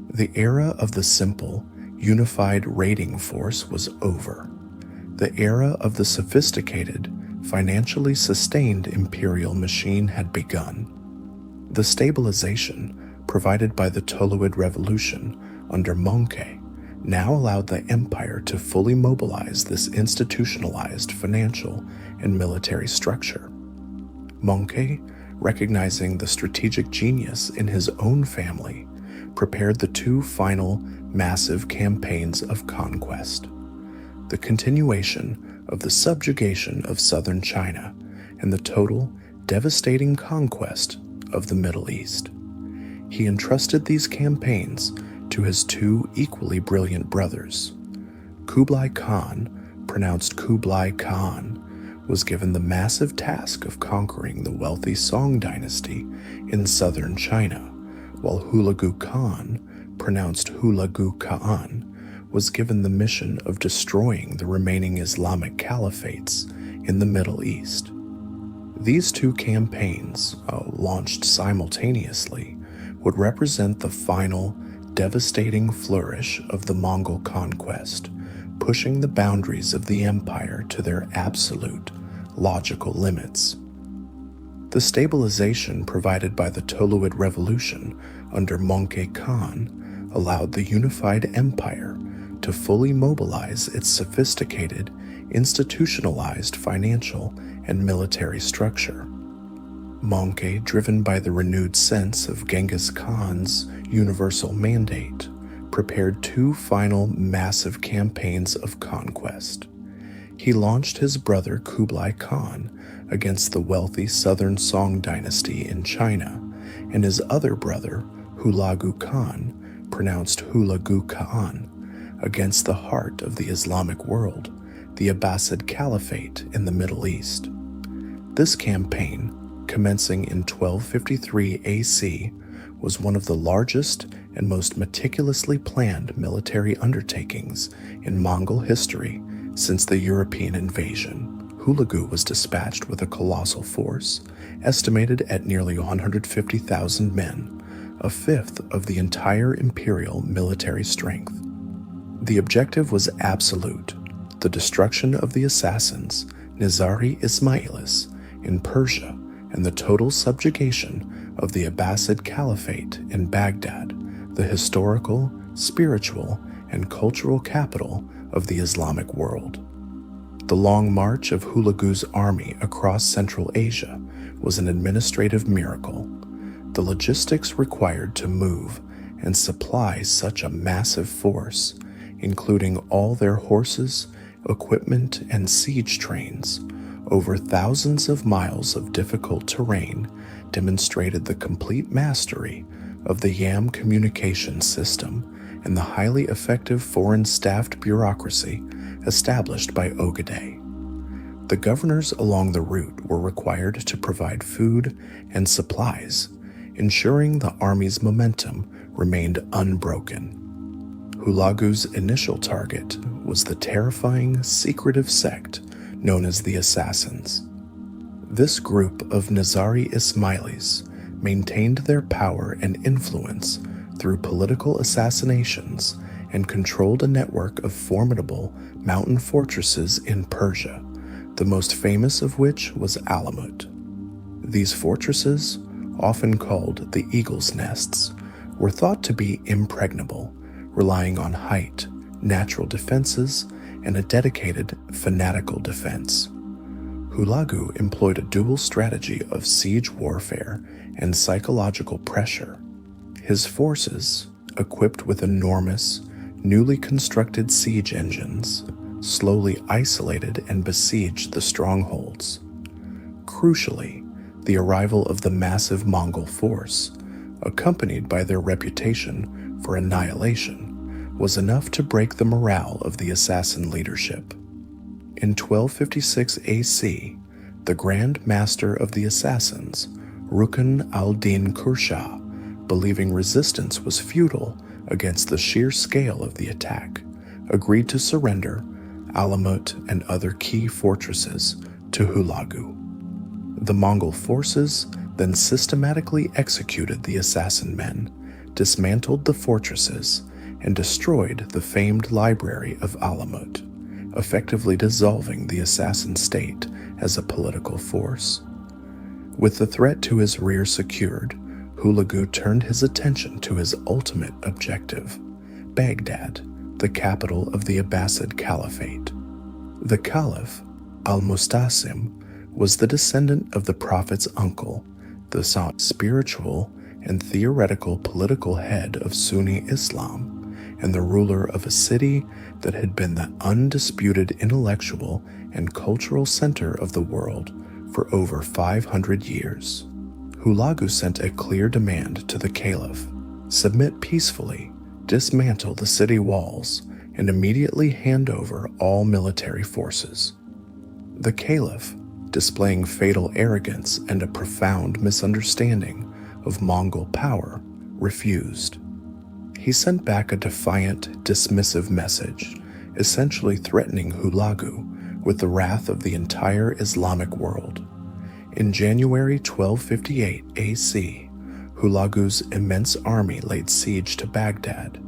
The era of the simple, unified raiding force was over. The era of the sophisticated, financially sustained imperial machine had begun. The stabilization provided by the Toluid Revolution under Mongke now allowed the empire to fully mobilize this institutionalized financial and military structure. Mongke, recognizing the strategic genius in his own family, prepared the two final massive campaigns of conquest: the continuation of the subjugation of southern China and the total, devastating conquest of the Middle East. He entrusted these campaigns to his two equally brilliant brothers. Kublai Khan, pronounced Kublai Khan, was given the massive task of conquering the wealthy Song dynasty in southern China, while Hulagu Khan, pronounced Hulagu Khan, was given the mission of destroying the remaining Islamic caliphates in the Middle East. These two campaigns, launched simultaneously, would represent the final, devastating flourish of the Mongol conquest, pushing the boundaries of the empire to their absolute, logical limits. The stabilization provided by the Toluid Revolution under Mongke Khan allowed the unified empire to fully mobilize its sophisticated, institutionalized financial and military structure. Mongke, driven by the renewed sense of Genghis Khan's universal mandate, prepared two final massive campaigns of conquest. He launched his brother Kublai Khan against the wealthy southern Song dynasty in China, and his other brother Hulagu Khan, pronounced Hulagu Khan, against the heart of the Islamic world, the Abbasid Caliphate in the Middle East. This campaign, commencing in 1253 AC, was one of the largest and most meticulously planned military undertakings in Mongol history since the European invasion. Hulagu was dispatched with a colossal force, estimated at nearly 150,000 men, a fifth of the entire imperial military strength. The objective was absolute: the destruction of the assassins, Nizari Ismailis, in Persia, and the total subjugation of the Abbasid Caliphate in Baghdad, the historical, spiritual, and cultural capital of the Islamic world. The long march of Hulagu's army across Central Asia was an administrative miracle. The logistics required to move and supply such a massive force, including all their horses, equipment, and siege trains, over thousands of miles of difficult terrain, demonstrated the complete mastery of the Yam communication system and the highly effective foreign-staffed bureaucracy established by Ogedei. The governors along the route were required to provide food and supplies, ensuring the army's momentum remained unbroken. Hulagu's initial target was the terrifying, secretive sect known as the Assassins. This group of Nizari Ismailis maintained their power and influence through political assassinations and controlled a network of formidable mountain fortresses in Persia, the most famous of which was Alamut. These fortresses, often called the Eagle's Nests, were thought to be impregnable, relying on height, natural defenses, and a dedicated, fanatical defense. Hulagu employed a dual strategy of siege warfare and psychological pressure. His forces, equipped with enormous, newly constructed siege engines, slowly isolated and besieged the strongholds. Crucially, the arrival of the massive Mongol force, accompanied by their reputation for annihilation, was enough to break the morale of the assassin leadership. In 1256 AC, the Grand Master of the Assassins, Rukn al-Din Kursha, believing resistance was futile against the sheer scale of the attack, agreed to surrender Alamut and other key fortresses to Hulagu. The Mongol forces then systematically executed the assassin men, dismantled the fortresses, and destroyed the famed library of Alamut, effectively dissolving the assassin state as a political force. With the threat to his rear secured, Hulagu turned his attention to his ultimate objective, Baghdad, the capital of the Abbasid Caliphate. The Caliph, al-Mustasim, was the descendant of the Prophet's uncle, the spiritual and theoretical political head of Sunni Islam, and the ruler of a city that had been the undisputed intellectual and cultural center of the world for over 500 years. Hulagu sent a clear demand to the Caliph: submit peacefully, dismantle the city walls, and immediately hand over all military forces. The Caliph, displaying fatal arrogance and a profound misunderstanding of Mongol power, refused. He sent back a defiant, dismissive message, essentially threatening Hulagu with the wrath of the entire Islamic world. In January 1258 AC, Hulagu's immense army laid siege to Baghdad.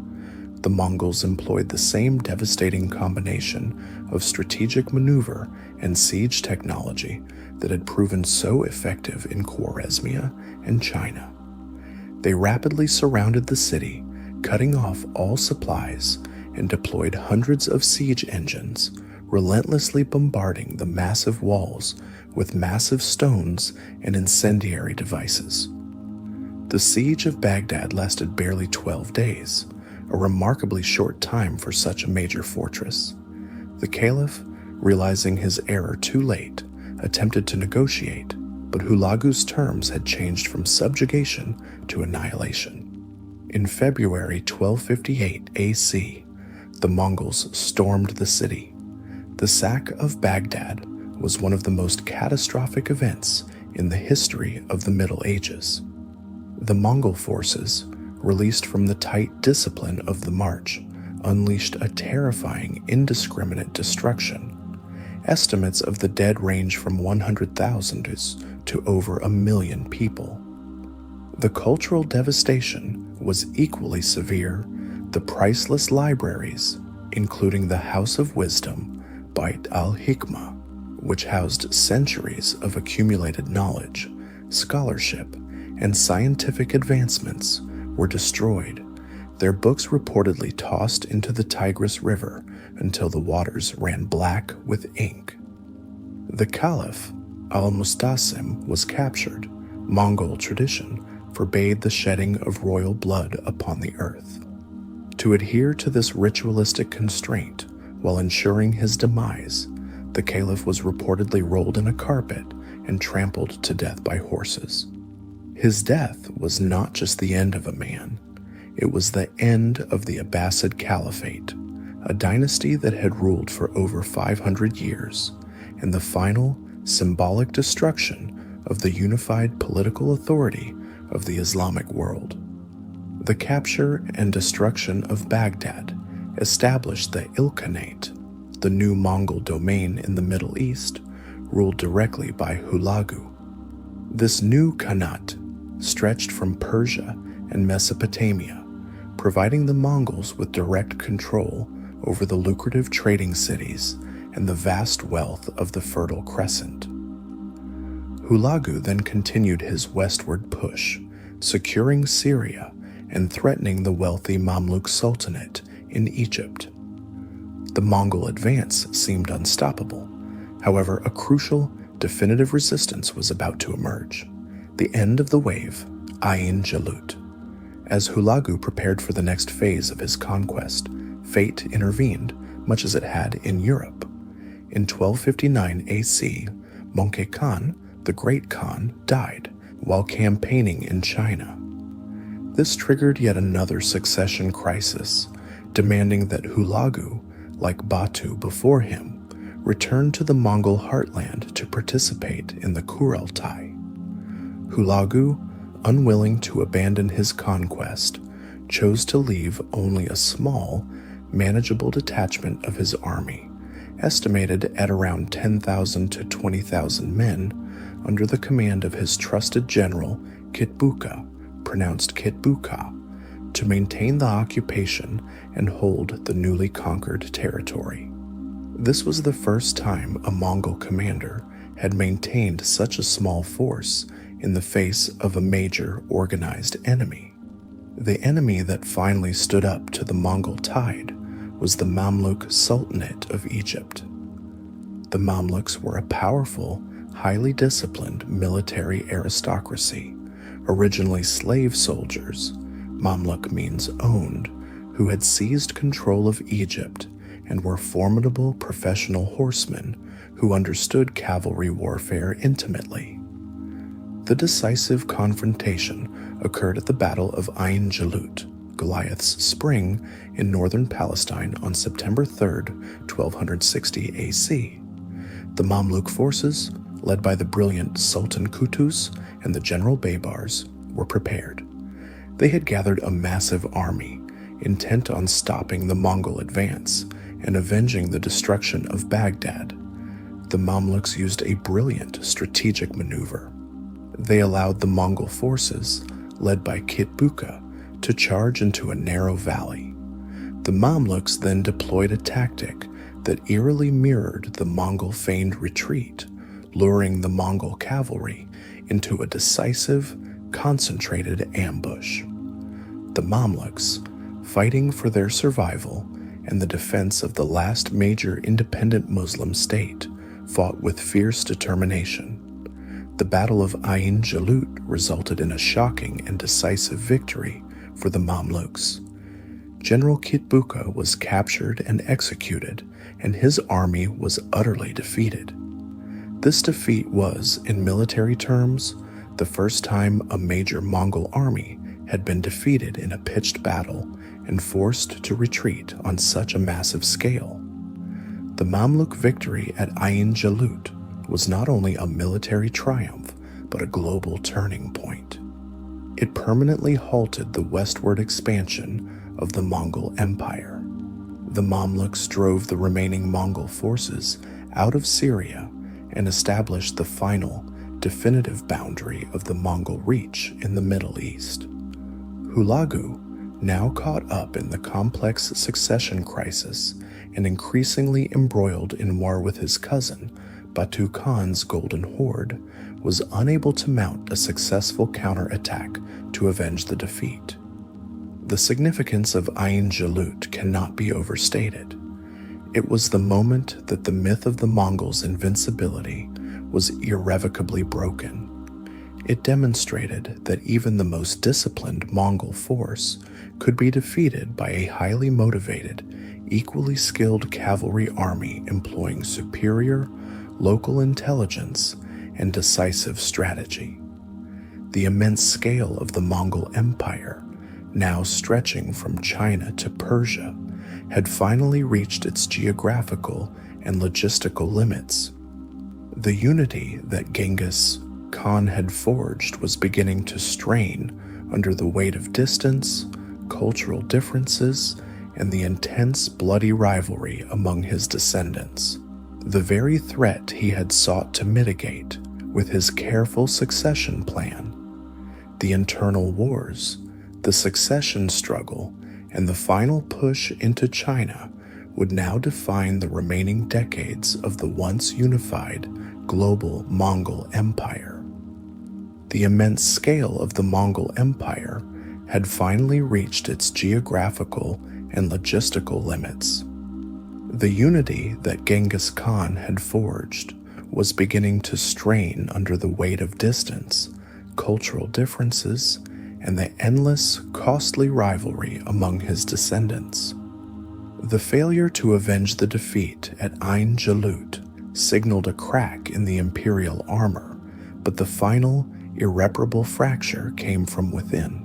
The Mongols employed the same devastating combination of strategic maneuver and siege technology that had proven so effective in Khwarezmia and China. They rapidly surrounded the city, cutting off all supplies, and deployed hundreds of siege engines, relentlessly bombarding the massive walls with massive stones and incendiary devices. The siege of Baghdad lasted barely 12 days, a remarkably short time for such a major fortress. The Caliph, realizing his error too late, attempted to negotiate, but Hulagu's terms had changed from subjugation to annihilation. In February 1258 AC, the Mongols stormed the city. The sack of Baghdad was one of the most catastrophic events in the history of the Middle Ages. The Mongol forces, released from the tight discipline of the march, unleashed a terrifying, indiscriminate destruction. Estimates of the dead range from 100,000 to over 1 million people. The cultural devastation was equally severe. The priceless libraries, including the House of Wisdom, Bait al-Hikmah, which housed centuries of accumulated knowledge, scholarship, and scientific advancements, were destroyed, their books reportedly tossed into the Tigris River until the waters ran black with ink. The Caliph, al-Mustasim, was captured. Mongol tradition forbade the shedding of royal blood upon the earth. To adhere to this ritualistic constraint while ensuring his demise, the Caliph was reportedly rolled in a carpet and trampled to death by horses. His death was not just the end of a man, it was the end of the Abbasid Caliphate, a dynasty that had ruled for over 500 years, and the final symbolic destruction of the unified political authority of the Islamic world. The capture and destruction of Baghdad established the Ilkhanate, the new Mongol domain in the Middle East, ruled directly by Hulagu. This new Khanate stretched from Persia and Mesopotamia, providing the Mongols with direct control over the lucrative trading cities and the vast wealth of the Fertile Crescent. Hulagu then continued his westward push, securing Syria and threatening the wealthy Mamluk Sultanate in Egypt. The Mongol advance seemed unstoppable. However, a crucial, definitive resistance was about to emerge. The end of the wave, Ain Jalut. As Hulagu prepared for the next phase of his conquest, fate intervened, much as it had in Europe. In 1259 AC, Mongol Khan, the Great Khan, died while campaigning in China. This triggered yet another succession crisis, demanding that Hulagu, like Batu before him, return to the Mongol heartland to participate in the Kurultai. Hulagu, unwilling to abandon his conquest, chose to leave only a small, manageable detachment of his army, estimated at around 10,000 to 20,000 men, under the command of his trusted general Kitbuka, pronounced Kitbuka, to maintain the occupation and hold the newly conquered territory. This was the first time a Mongol commander had maintained such a small force in the face of a major organized enemy. The enemy that finally stood up to the Mongol tide was the Mamluk Sultanate of Egypt. The Mamluks were a powerful, highly disciplined military aristocracy, originally slave soldiers, Mamluk means owned, who had seized control of Egypt and were formidable professional horsemen who understood cavalry warfare intimately. The decisive confrontation occurred at the Battle of Ain Jalut, Goliath's Spring, in northern Palestine on September 3, 1260 AC. The Mamluk forces, led by the brilliant Sultan Qutuz and the General Baybars, were prepared. They had gathered a massive army, intent on stopping the Mongol advance and avenging the destruction of Baghdad. The Mamluks used a brilliant strategic maneuver. They allowed the Mongol forces, led by Kitbuka, to charge into a narrow valley. The Mamluks then deployed a tactic that eerily mirrored the Mongol feigned retreat, luring the Mongol cavalry into a decisive, concentrated ambush. The Mamluks, fighting for their survival and the defense of the last major independent Muslim state, fought with fierce determination. The Battle of Ain Jalut resulted in a shocking and decisive victory for the Mamluks. General Kitbuka was captured and executed, and his army was utterly defeated. This defeat was, in military terms, the first time a major Mongol army had been defeated in a pitched battle and forced to retreat on such a massive scale. The Mamluk victory at Ain Jalut was not only a military triumph, but a global turning point. It permanently halted the westward expansion of the Mongol Empire. The Mamluks drove the remaining Mongol forces out of Syria and established the final, definitive boundary of the Mongol reach in the Middle East. Hulagu, now caught up in the complex succession crisis and increasingly embroiled in war with his cousin, Batu Khan's Golden Horde, was unable to mount a successful counterattack to avenge the defeat. The significance of Ain Jalut cannot be overstated. It was the moment that the myth of the Mongols' invincibility was irrevocably broken. It demonstrated that even the most disciplined Mongol force could be defeated by a highly motivated, equally skilled cavalry army employing superior local intelligence and decisive strategy. The immense scale of the Mongol Empire, now stretching from China to Persia, had finally reached its geographical and logistical limits. The unity that Genghis Khan had forged was beginning to strain under the weight of distance, cultural differences, and the intense bloody rivalry among his descendants. The very threat he had sought to mitigate with his careful succession plan. The internal wars, the succession struggle, and the final push into China would now define the remaining decades of the once unified global Mongol Empire. The immense scale of the Mongol Empire had finally reached its geographical and logistical limits. The unity that Genghis Khan had forged was beginning to strain under the weight of distance, cultural differences, and the endless, costly rivalry among his descendants. The failure to avenge the defeat at Ain Jalut signaled a crack in the imperial armor, but the final, irreparable fracture came from within.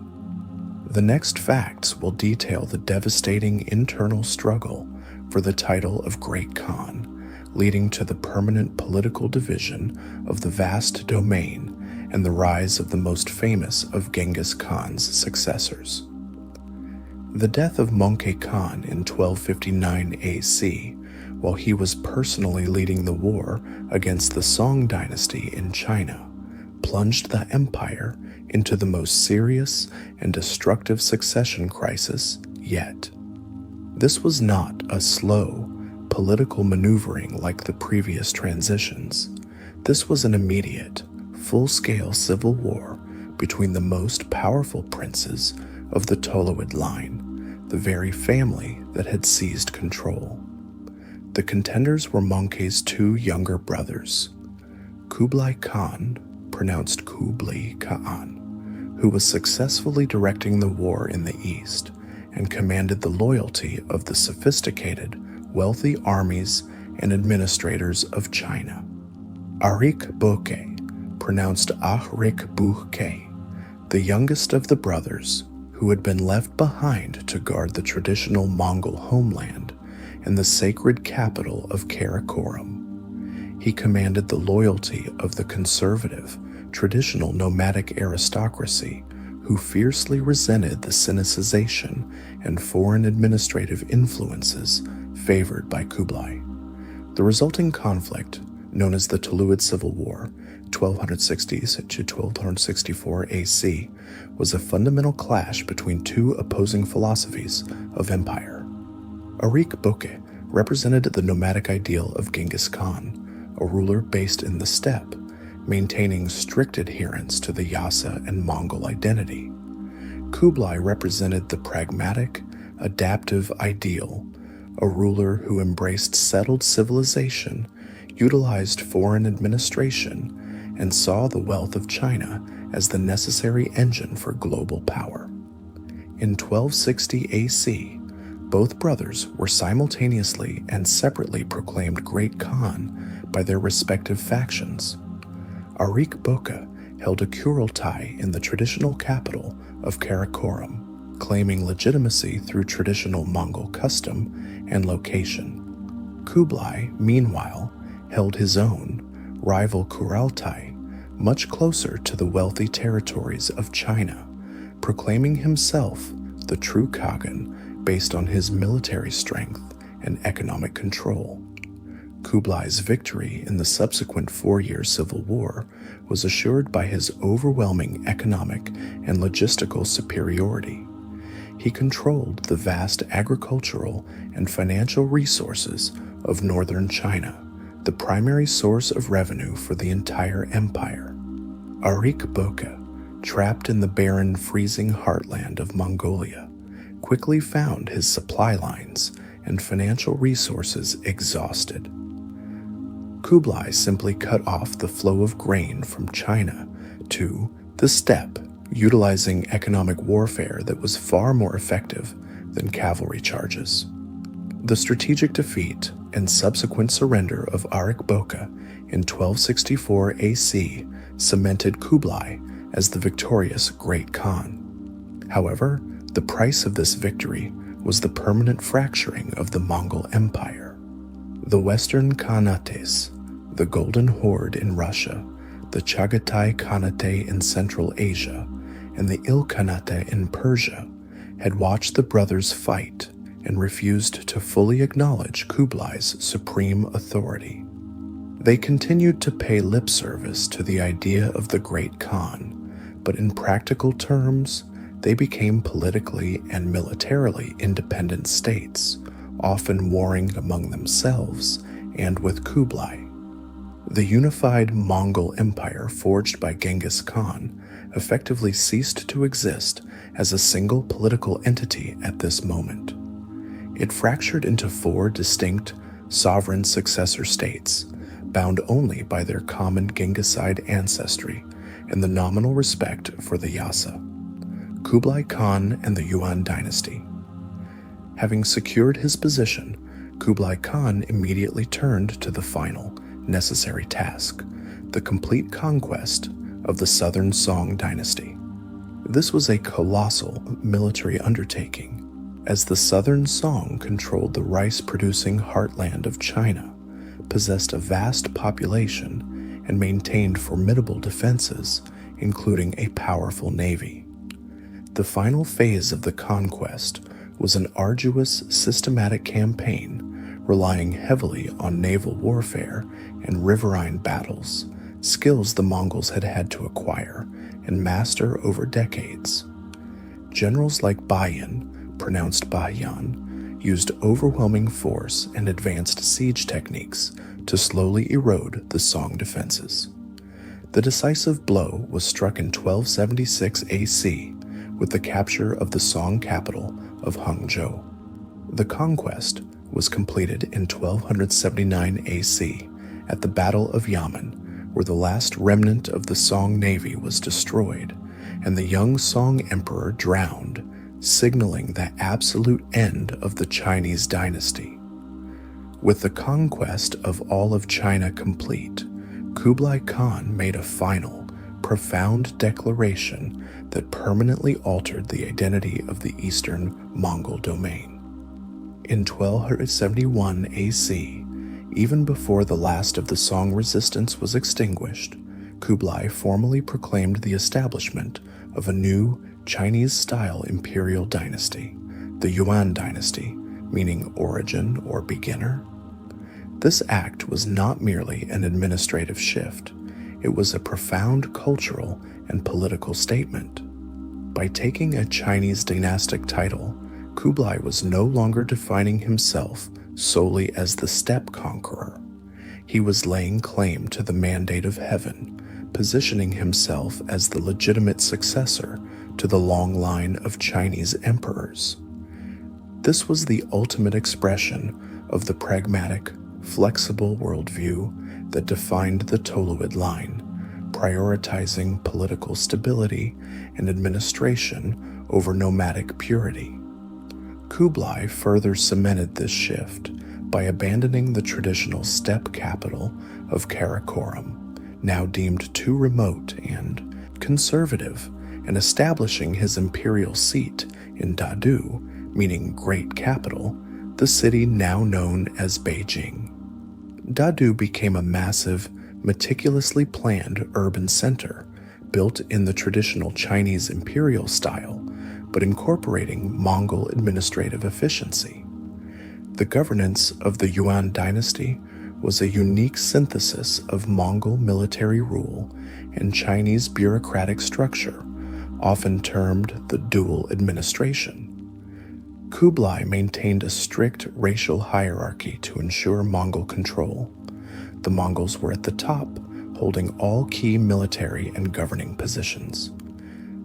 The next facts will detail the devastating internal struggle for the title of Great Khan, leading to the permanent political division of the vast domain and the rise of the most famous of Genghis Khan's successors. The death of Mongol Khan in 1259 AC, while he was personally leading the war against the Song dynasty in China, plunged the empire into the most serious and destructive succession crisis yet. This was not a slow, political maneuvering like the previous transitions. This was an immediate, full-scale civil war between the most powerful princes of the Toloid line, the very family that had seized control. The contenders were Mongol's two younger brothers, Kublai Khan, pronounced Kublai Khan, who was successfully directing the war in the east and commanded the loyalty of the sophisticated, wealthy armies and administrators of China. Arik Boke, pronounced Ahrik Buke, the youngest of the brothers, who had been left behind to guard the traditional Mongol homeland and the sacred capital of Karakoram. He commanded the loyalty of the conservative, traditional nomadic aristocracy who fiercely resented the Sinicization and foreign administrative influences favored by Kublai. The resulting conflict, known as the Tuluid Civil War, 1260s to 1264 AC, was a fundamental clash between two opposing philosophies of empire. Arik Boke represented the nomadic ideal of Genghis Khan, a ruler based in the steppe, maintaining strict adherence to the Yasa and Mongol identity. Kublai represented the pragmatic, adaptive ideal, a ruler who embraced settled civilization, utilized foreign administration, and saw the wealth of China as the necessary engine for global power. In 1260 AC, both brothers were simultaneously and separately proclaimed Great Khan by their respective factions. Arik Boka held a Kurultai in the traditional capital of Karakoram, claiming legitimacy through traditional Mongol custom and location. Kublai, meanwhile, held his own, rival Kurultai, much closer to the wealthy territories of China, proclaiming himself the true Khagan based on his military strength and economic control. Kublai's victory in the subsequent 4-year civil war was assured by his overwhelming economic and logistical superiority. He controlled the vast agricultural and financial resources of northern China, the primary source of revenue for the entire empire. Arik Boka, trapped in the barren, freezing heartland of Mongolia, quickly found his supply lines and financial resources exhausted. Kublai simply cut off the flow of grain from China to the steppe, utilizing economic warfare that was far more effective than cavalry charges. The strategic defeat and subsequent surrender of Arik Boka in 1264 AC cemented Kublai as the victorious Great Khan. However, the price of this victory was the permanent fracturing of the Mongol Empire. The Western Khanates, the Golden Horde in Russia, the Chagatai Khanate in Central Asia, and the Ilkhanate in Persia had watched the brothers fight and refused to fully acknowledge Kublai's supreme authority. They continued to pay lip service to the idea of the Great Khan, but in practical terms, they became politically and militarily independent states, often warring among themselves and with Kublai. The unified Mongol Empire forged by Genghis Khan effectively ceased to exist as a single political entity at this moment. It fractured into 4 distinct, sovereign successor states, bound only by their common Genghiside ancestry and the nominal respect for the Yasa: Kublai Khan and the Yuan dynasty. Having secured his position, Kublai Khan immediately turned to the final, necessary task: the complete conquest of the southern Song dynasty. This was a colossal military undertaking, as the southern Song controlled the rice-producing heartland of China, possessed a vast population, and maintained formidable defenses, including a powerful navy. The final phase of the conquest was an arduous, systematic campaign relying heavily on naval warfare and riverine battles, skills the Mongols had had to acquire and master over decades. Generals like Bayan, pronounced Bayan, used overwhelming force and advanced siege techniques to slowly erode the Song defenses. The decisive blow was struck in 1276 AC with the capture of the Song capital of Hangzhou. The conquest was completed in 1279 AC at the Battle of Yamen, where the last remnant of the Song navy was destroyed and the young Song emperor drowned, signaling the absolute end of the Chinese dynasty. With the conquest of all of China complete, Kublai Khan made a final, profound declaration that permanently altered the identity of the eastern Mongol domain. In 1271 AC, even before the last of the Song resistance was extinguished, Kublai formally proclaimed the establishment of a new Chinese-style imperial dynasty, the Yuan dynasty, meaning origin or beginner. This act was not merely an administrative shift, it was a profound cultural and political statement. By taking a Chinese dynastic title, Kublai was no longer defining himself solely as the steppe conqueror. He was laying claim to the mandate of heaven, positioning himself as the legitimate successor to the long line of Chinese emperors. This was the ultimate expression of the pragmatic, flexible worldview that defined the Toluid line, prioritizing political stability and administration over nomadic purity. Kublai further cemented this shift by abandoning the traditional steppe capital of Karakorum, now deemed too remote and conservative, and establishing his imperial seat in Dadu, meaning Great Capital, the city now known as Beijing. Dadu became a massive, meticulously planned urban center, built in the traditional Chinese imperial style, but incorporating Mongol administrative efficiency. The governance of the Yuan dynasty was a unique synthesis of Mongol military rule and Chinese bureaucratic structure, often termed the dual administration. Kublai maintained a strict racial hierarchy to ensure Mongol control. The Mongols were at the top, holding all key military and governing positions.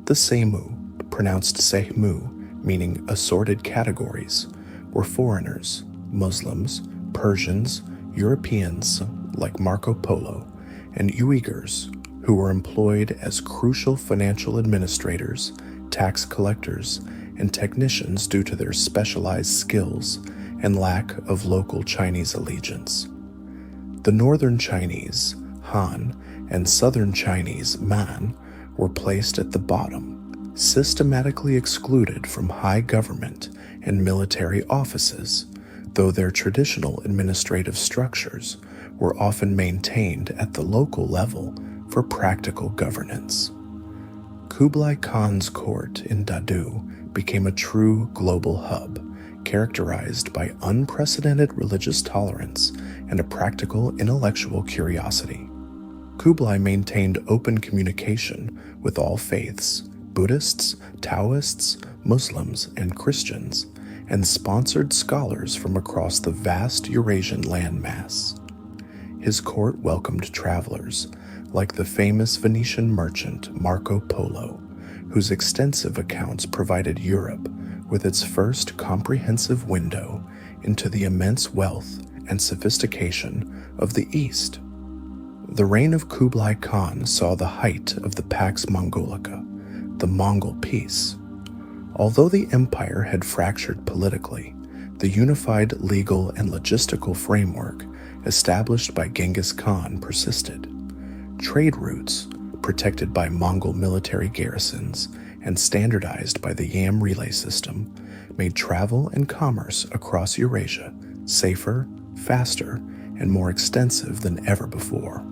The Seimu, pronounced Sehmu, meaning assorted categories, were foreigners, Muslims, Persians, Europeans like Marco Polo, and Uyghurs, who were employed as crucial financial administrators, tax collectors, and technicians due to their specialized skills and lack of local Chinese allegiance. The northern Chinese, Han, and southern Chinese, Man, were placed at the bottom, systematically excluded from high government and military offices, though their traditional administrative structures were often maintained at the local level for practical governance. Kublai Khan's court in Dadu became a true global hub, characterized by unprecedented religious tolerance and a practical intellectual curiosity. Kublai maintained open communication with all faiths, Buddhists, Taoists, Muslims, and Christians, and sponsored scholars from across the vast Eurasian landmass. His court welcomed travelers, like the famous Venetian merchant Marco Polo, whose extensive accounts provided Europe with its first comprehensive window into the immense wealth and sophistication of the East. The reign of Kublai Khan saw the height of the Pax Mongolica, the Mongol peace. Although the empire had fractured politically, the unified legal and logistical framework established by Genghis Khan persisted. Trade routes, protected by Mongol military garrisons and standardized by the Yam relay system, made travel and commerce across Eurasia safer, faster, and more extensive than ever before.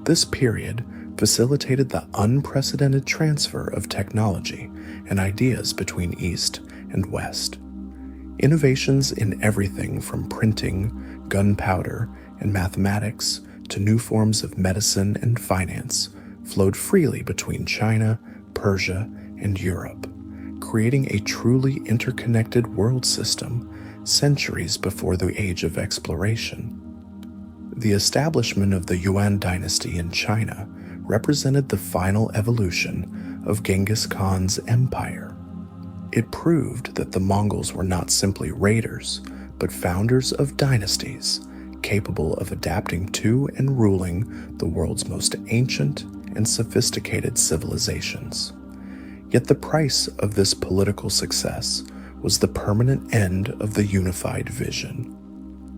This period facilitated the unprecedented transfer of technology and ideas between East and West. Innovations in everything from printing, gunpowder, and mathematics to new forms of medicine and finance flowed freely between China, Persia, and Europe, creating a truly interconnected world system centuries before the age of exploration. The establishment of the Yuan dynasty in China represented the final evolution of Genghis Khan's empire. It proved that the Mongols were not simply raiders, but founders of dynasties capable of adapting to and ruling the world's most ancient and sophisticated civilizations. Yet the price of this political success was the permanent end of the unified vision.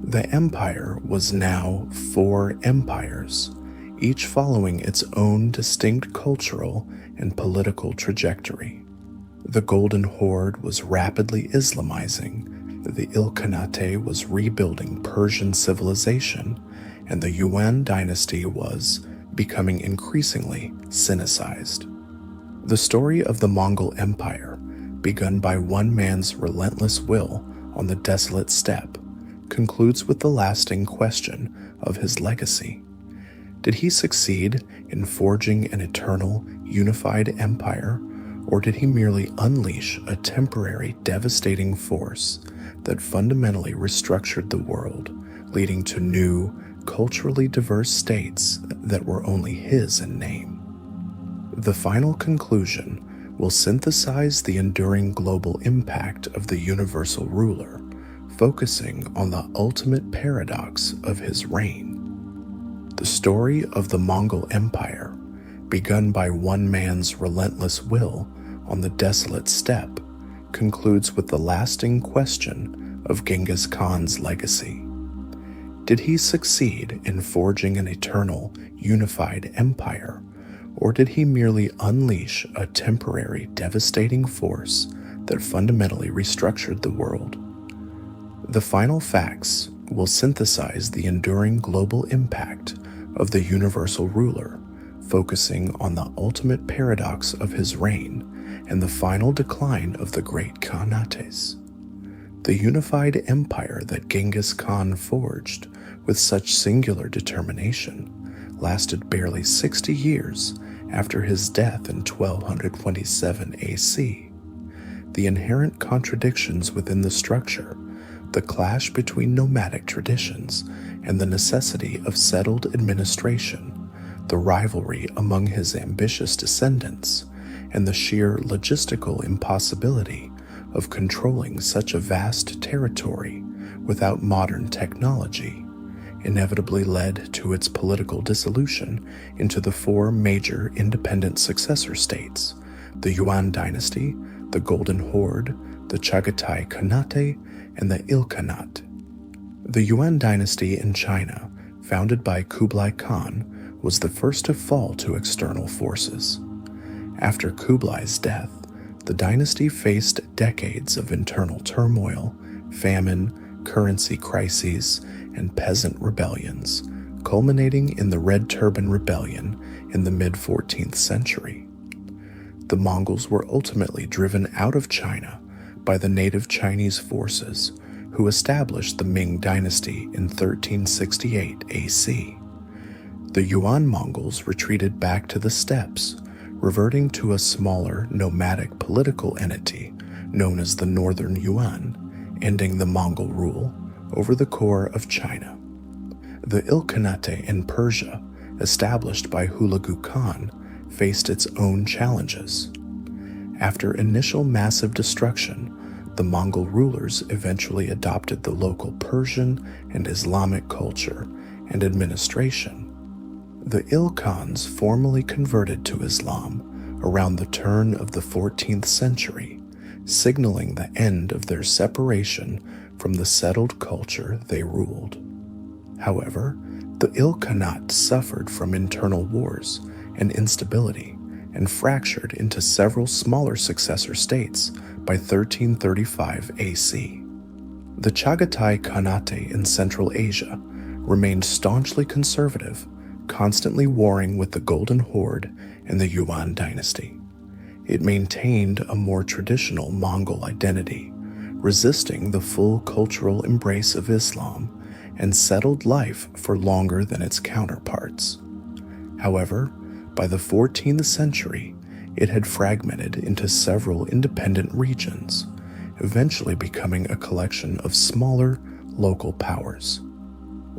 The empire was now 4 empires, each following its own distinct cultural and political trajectory. The Golden Horde was rapidly Islamizing, the Ilkhanate was rebuilding Persian civilization, and the Yuan dynasty was becoming increasingly Sinicized. The story of the Mongol Empire, begun by one man's relentless will on the desolate steppe, concludes with the lasting question of his legacy. Did he succeed in forging an eternal, unified empire, or did he merely unleash a temporary, devastating force that fundamentally restructured the world, leading to new, culturally diverse states that were only his in name? The final conclusion will synthesize the enduring global impact of the universal ruler, focusing on the ultimate paradox of his reign. The story of the Mongol Empire, begun by one man's relentless will on the desolate steppe, concludes with the lasting question of Genghis Khan's legacy. Did he succeed in forging an eternal, unified empire, or did he merely unleash a temporary, devastating force that fundamentally restructured the world? The final facts will synthesize the enduring global impact of the universal ruler, focusing on the ultimate paradox of his reign and the final decline of the great Khanates. The unified empire that Genghis Khan forged with such singular determination lasted barely 60 years after his death in 1227 AC. The inherent contradictions within the structure, the clash between nomadic traditions, and the necessity of settled administration, the rivalry among his ambitious descendants, and the sheer logistical impossibility of controlling such a vast territory without modern technology, inevitably led to its political dissolution into the 4 major independent successor states: the Yuan dynasty, the Golden Horde, the Chagatai Khanate, and the Ilkhanate. The Yuan dynasty in China, founded by Kublai Khan, was the first to fall to external forces. After Kublai's death, the dynasty faced decades of internal turmoil, famine, currency crises, and peasant rebellions, culminating in the Red Turban Rebellion in the mid-14th century. The Mongols were ultimately driven out of China by the native Chinese forces, who established the Ming dynasty in 1368 AC. The Yuan Mongols retreated back to the steppes, reverting to a smaller, nomadic political entity known as the Northern Yuan, ending the Mongol rule over the core of China. The Ilkhanate in Persia, established by Hulagu Khan, faced its own challenges. After initial massive destruction, the Mongol rulers eventually adopted the local Persian and Islamic culture and administration. The Ilkhans formally converted to Islam around the turn of the 14th century, signaling the end of their separation from the settled culture they ruled. However, the Ilkhanate suffered from internal wars and instability and fractured into several smaller successor states by 1335 AC. The Chagatai Khanate in Central Asia remained staunchly conservative, constantly warring with the Golden Horde and the Yuan dynasty. It maintained a more traditional Mongol identity, resisting the full cultural embrace of Islam, and settled life for longer than its counterparts. However, by the 14th century, it had fragmented into several independent regions, eventually becoming a collection of smaller, local powers.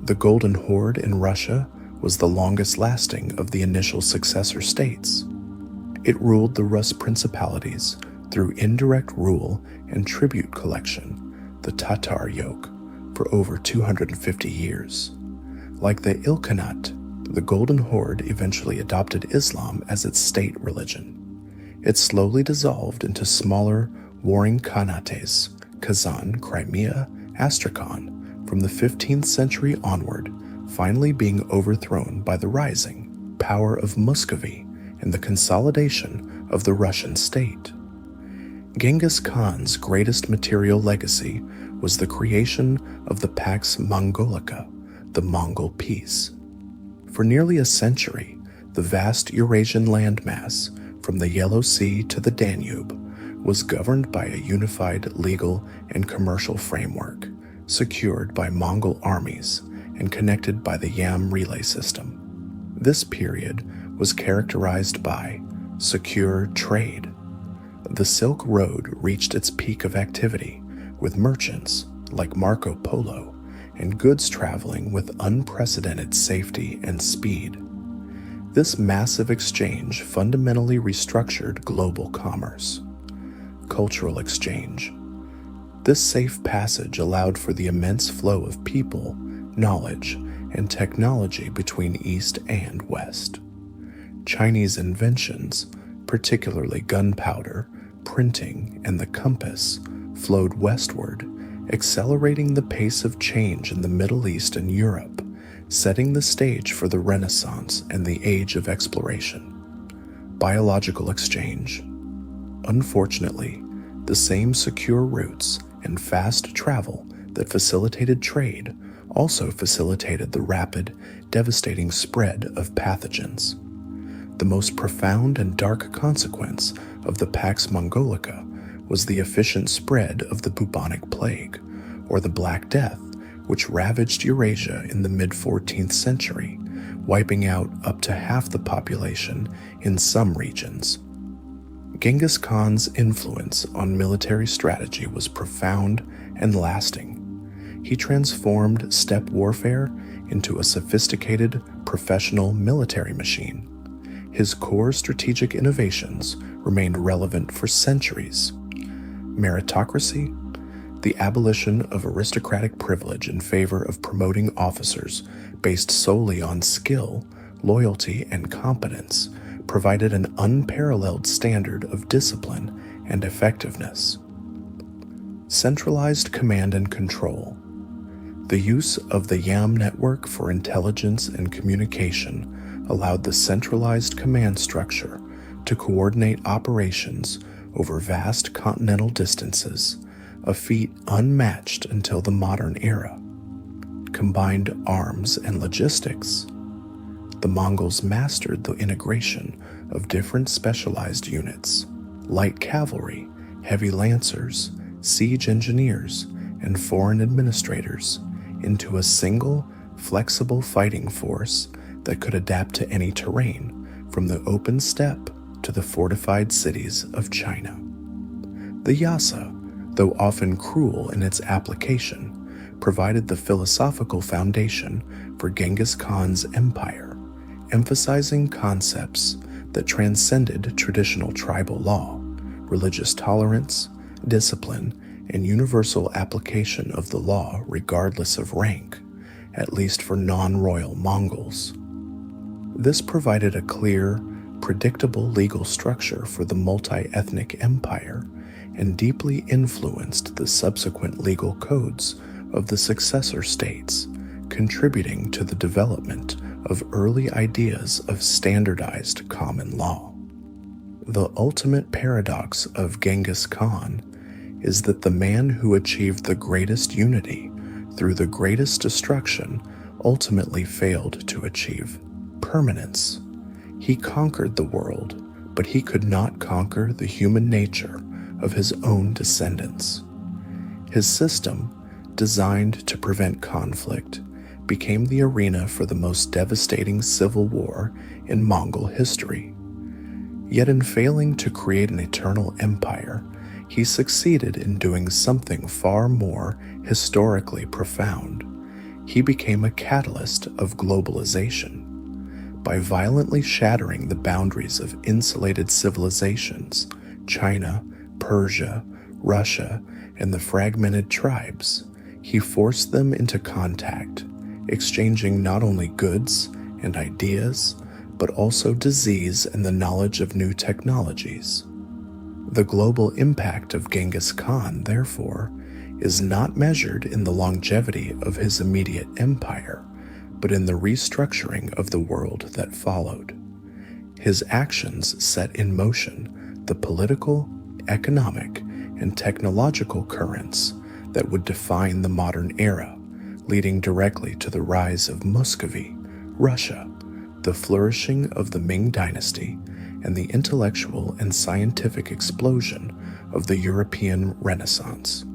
The Golden Horde in Russia was the longest-lasting of the initial successor states. It ruled the Rus principalities through indirect rule and tribute collection, the Tatar yoke, for over 250 years. Like the Ilkhanate, the Golden Horde eventually adopted Islam as its state religion. It slowly dissolved into smaller, warring khanates, Kazan, Crimea, Astrakhan, from the 15th century onward, finally being overthrown by the rising power of Muscovy and the consolidation of the Russian state. Genghis Khan's greatest material legacy was the creation of the Pax Mongolica, the Mongol peace. For nearly a century, the vast Eurasian landmass, from the Yellow Sea to the Danube, was governed by a unified legal and commercial framework, secured by Mongol armies and connected by the Yam relay system. This period was characterized by secure trade. The Silk Road reached its peak of activity, with merchants like Marco Polo and goods traveling with unprecedented safety and speed. This massive exchange fundamentally restructured global commerce. Cultural exchange. This safe passage allowed for the immense flow of people, knowledge, and technology between East and West. Chinese inventions, particularly gunpowder, printing, and the compass, flowed westward, accelerating the pace of change in the Middle East and Europe, setting the stage for the Renaissance and the Age of Exploration. Biological exchange. Unfortunately, the same secure routes and fast travel that facilitated trade also facilitated the rapid, devastating spread of pathogens. The most profound and dark consequence of the Pax Mongolica was the efficient spread of the bubonic plague, or the Black Death, which ravaged Eurasia in the mid-14th century, wiping out up to half the population in some regions. Genghis Khan's influence on military strategy was profound and lasting. He transformed steppe warfare into a sophisticated, professional military machine. His core strategic innovations remained relevant for centuries. Meritocracy, the abolition of aristocratic privilege in favor of promoting officers based solely on skill, loyalty, and competence, provided an unparalleled standard of discipline and effectiveness. Centralized command and control. The use of the Yam network for intelligence and communication allowed the centralized command structure to coordinate operations over vast continental distances, a feat unmatched until the modern era. Combined arms and logistics, the Mongols mastered the integration of different specialized units, light cavalry, heavy lancers, siege engineers, and foreign administrators, into a single, flexible fighting force that could adapt to any terrain, from the open steppe to the fortified cities of China. The Yasa, though often cruel in its application, provided the philosophical foundation for Genghis Khan's empire, emphasizing concepts that transcended traditional tribal law, religious tolerance, discipline, and universal application of the law regardless of rank, at least for non-royal Mongols. This provided a clear, predictable legal structure for the multi-ethnic empire and deeply influenced the subsequent legal codes of the successor states, contributing to the development of early ideas of standardized common law. The ultimate paradox of Genghis Khan is that the man who achieved the greatest unity through the greatest destruction ultimately failed to achieve permanence. He conquered the world, but he could not conquer the human nature of his own descendants. His system, designed to prevent conflict, became the arena for the most devastating civil war in Mongol history. Yet in failing to create an eternal empire, he succeeded in doing something far more historically profound. He became a catalyst of globalization. By violently shattering the boundaries of insulated civilizations, China, Persia, Russia, and the fragmented tribes, he forced them into contact, exchanging not only goods and ideas, but also disease and the knowledge of new technologies. The global impact of Genghis Khan, therefore, is not measured in the longevity of his immediate empire, but in the restructuring of the world that followed. His actions set in motion the political, economic, and technological currents that would define the modern era, leading directly to the rise of Muscovy, Russia, the flourishing of the Ming dynasty, and the intellectual and scientific explosion of the European Renaissance.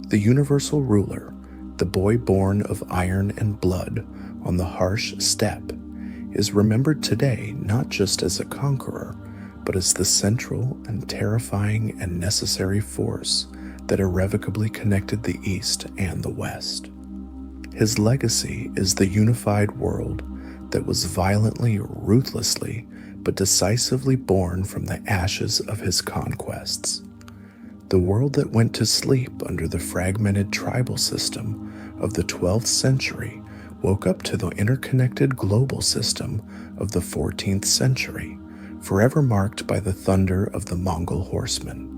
The universal ruler, the boy born of iron and blood on the harsh steppe, is remembered today not just as a conqueror, but as the central and terrifying and necessary force that irrevocably connected the East and the West. His legacy is the unified world that was violently, ruthlessly, but decisively born from the ashes of his conquests. The world that went to sleep under the fragmented tribal system of the 12th century woke up to the interconnected global system of the 14th century, forever marked by the thunder of the Mongol horsemen.